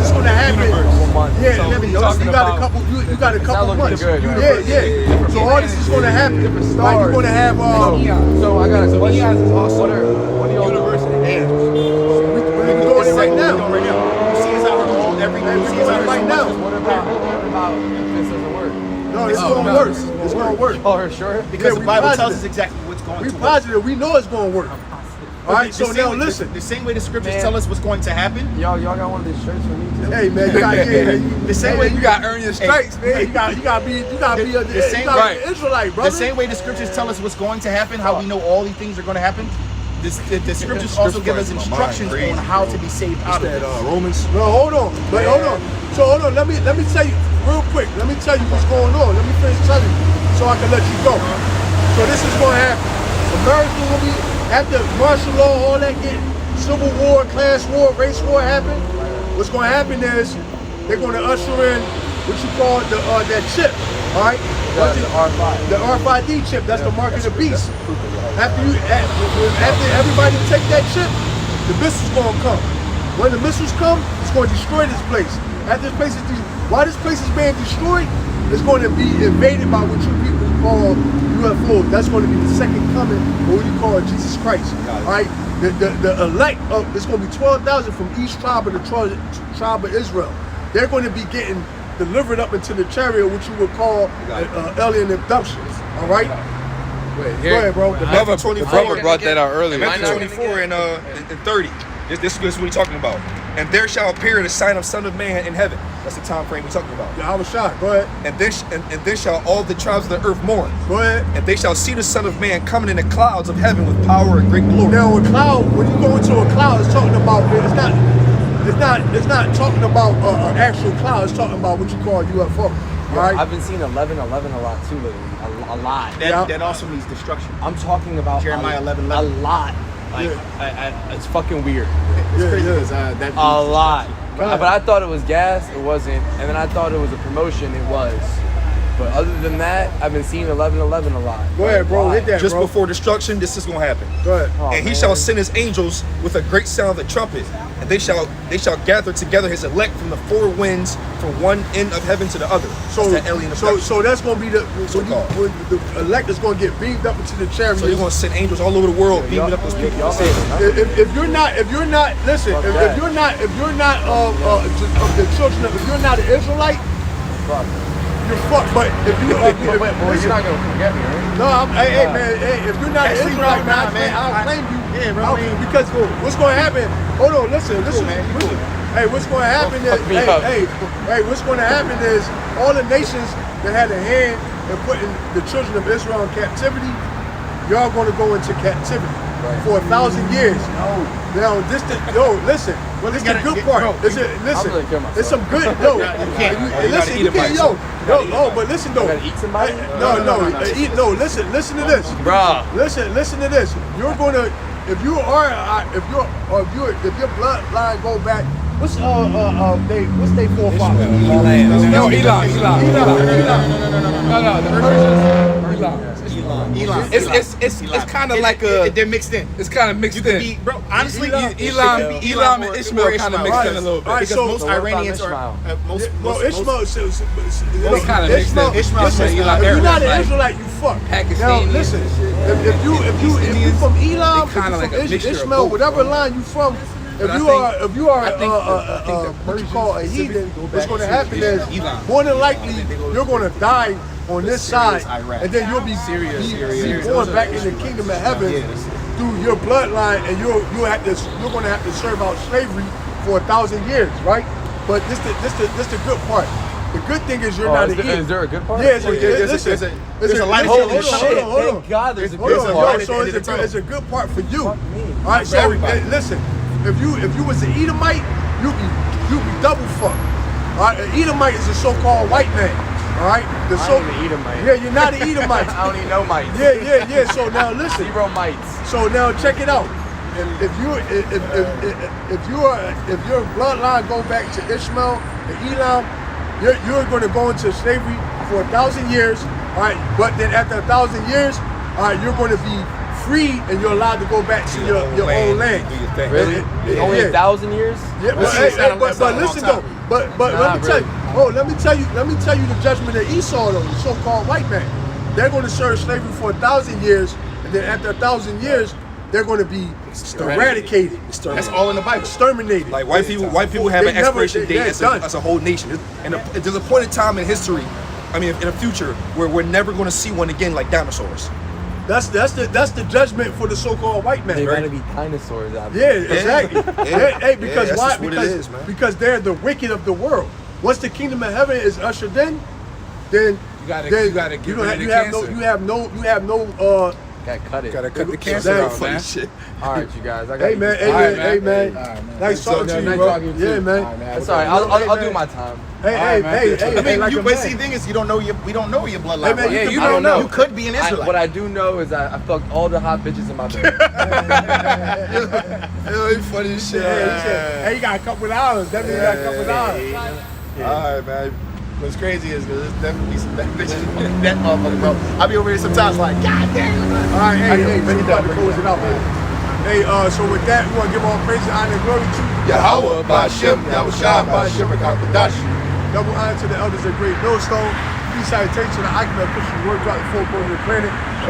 you got a couple months. Yeah. So all this is going to happen. Like you're going to have. So I got a question. Eons is also what are y'all universe and age. We're doing it right now. You see, it's our own everything. We're doing it right now. What about if this doesn't work? No, it's going to work. It's going to work. Oh, sure. Because the Bible tells us exactly what's going to We work. positive. We know it's going to work. All right, so now listen. The same way the scriptures Man. tell us what's going to happen. Y'all got one of these shirts for me too? Hey man, you got The same way you got to earn your stripes, man. You got to be an Israelite, brother. The same way the scriptures tell us what's going to happen, how we know all these things are going to happen. The scriptures also give us instructions on how to be saved out of it. Romans. No, hold on. But hold on. So hold on. Let me tell you real quick. Let me tell you what's going on. Let me finish telling you so I can let you go. So this is going to happen. America will be after martial law, all that get civil war, class war, race war happen. What's going to happen is they're going to usher in what you call that chip. All right. The R5. The RFID chip. That's the mark of the beast. After everybody take that chip, the missiles gonna come. When the missiles come, it's gonna destroy this place. After this place is while this place is being destroyed, it's going to be invaded by what you people call UFOs. That's going to be the second coming, or what you call Jesus Christ. All right, the elect of it's going to be 12,000 from each tribe of the tribe of Israel. They're going to be getting delivered up into the chariot, which you would call alien abductions. All right. Go ahead, bro. The brother brought that out earlier. Matthew 24 and 30. This is what we're talking about. And there shall appear the sign of Son of Man in heaven. That's the time frame we're talking about. Yeah, I was shocked. Go ahead. And then shall all the tribes of the earth mourn. Go ahead. And they shall see the Son of Man coming in the clouds of heaven with power and great glory. Now, a cloud, when you go into a cloud, it's talking about it's not talking about an actual cloud. It's talking about what you call a UFO. All right. I've been seeing 11 a lot too lately. A lot. That also means destruction. I'm talking about Jeremiah 11. A lot. Like it's fucking weird. It's crazy because that means A lot. destruction. But I thought it was gas. It wasn't. And then I thought it was a promotion. It was. But other than that, I've been seeing 11:11 a lot. Go ahead, bro. Hit that, Just bro. before destruction, this is going to happen. Go ahead. Oh, And he man. shall send his angels with a great sound of the trumpet, and they shall gather together his elect from the four winds, from one end of heaven to the other. So, that's that alien abduction. so that's going to be when the elect is going to get beamed up into the chariot. So you're going to send angels all over the world beaming up those people. Y'all Say it. If you're not, listen. If you're not of the children of, if you're not an Israelite, you're fucked. But if you, You're not gonna forget me, right? no, hey man, if you're not an Actually, Israelite, no, man, man, I'll claim you. Yeah, bro, man. Because what's going to happen? Hold on, listen. man, you cool. Hey, what's going to happen is, fuck me up. hey, what's going to happen is all the nations that had a hand in putting the children of Israel in captivity, y'all going to go into captivity for 1,000 years. Now, listen. Well, this is the good part. Listen, really kill myself. it's some good. Listen, you can't. But listen though. Gotta eat somebody? Listen to this, Bruh. Listen to this. You're gonna, if your bloodline go back. What's they forefather? No, Elon. Elon. It's kind of like a. They're mixed in. It's kind of mixed in. Bro, honestly, Elam and Ishmael kind of mixed in a little bit. Because so- most so what about Iranians are Ishmael? Ishmael. They kinda mixed in. Ishmael Listen, says if Elam you're not an like Israelite, you fuck. Pakistani. Now listen, if you from Elam, if kinda you like from a mixture of Ishmael, both, whatever bro. line you from, But if you are I think the what you call a heathen, go what's back going to to happen is Elam. more than likely you're going to die on this side, Iraq. and then you'll be born back in the kingdom of heaven through your bloodline, and you're going to have to serve out slavery for 1,000 years, right? But this the good part. The good thing is you're not an Is there a good part? Yeah, there's a lot of Holy Hold on, shit! hold on. Thank God there's a Hold good on, part. yo, so it's a good part for you. Fuck me. All right, so everybody. listen, if you was an Edomite, you be double fucked. All right, an Edomite is a so-called white man. All right, I ain't even Edomite. Yeah, you're not an Edomite. I don't even know mites. Yeah. So now listen. 0 mites. So now check it out. If your bloodline go back to Ishmael and Elam, you're going to go into slavery for 1,000 years. All right, but then after 1,000 years, all right, you're going to be free and you're allowed to go back to your own land. Really? Only 1,000 years? Yeah, but listen though. But let me tell you. Let me tell you the judgment of Esau though, the so-called white man. They're going to serve slavery for 1,000 years, and then after 1,000 years, they're going to be eradicated. That's all in the Bible. Exterminated. Like white people have an expiration date as done. a whole nation. And there's a point in time in history, I mean, in the future, where we're never going to see one again like dinosaurs. That's the judgment for the so-called white man. They Right? want to be dinosaurs out Yeah, there. exactly. Hey, because that's why? just what it Because is, man. because they're the wicked of the world. Once the kingdom of heaven is ushered in, then You gotta get you rid of the you have cancer. you have no Gotta cut it. Gotta cut the cancer out, Exactly. man. Shit. All right, you guys. I got Hey man, hey All right, man, hey man. All right, man. Nice talking to you, nice bro. talking to you Yeah, too. man. All right, man. That's all right. I'll do my time. Hey, All right, hey, man. hey, I hey, I mean, like you a but man. see, thing is, we don't know your bloodline. Hey, man, bro. you you don't don't know. You could be an Israelite. What I do know is I fucked all the hot bitches in my bed. Yo, you funny as shit. Yeah, he said, hey, you got a couple hours. That means you got a couple hours. All right, man. What's crazy is there's definitely some bad bitches on that motherfucker, bro. I be over here sometimes like, God damn. All right, hey, Hey, man, bring we it about down, to bring it close it out, man. Hey, so with that, we want to give all praise, honor, and glory to Yahweh, Ba'Shem, Yahushua, Ba'Shem, Rakakadash. double honor to the elders of Great Millstone. Peace salutation to the Akima, pushing the word throughout the full board of the planet.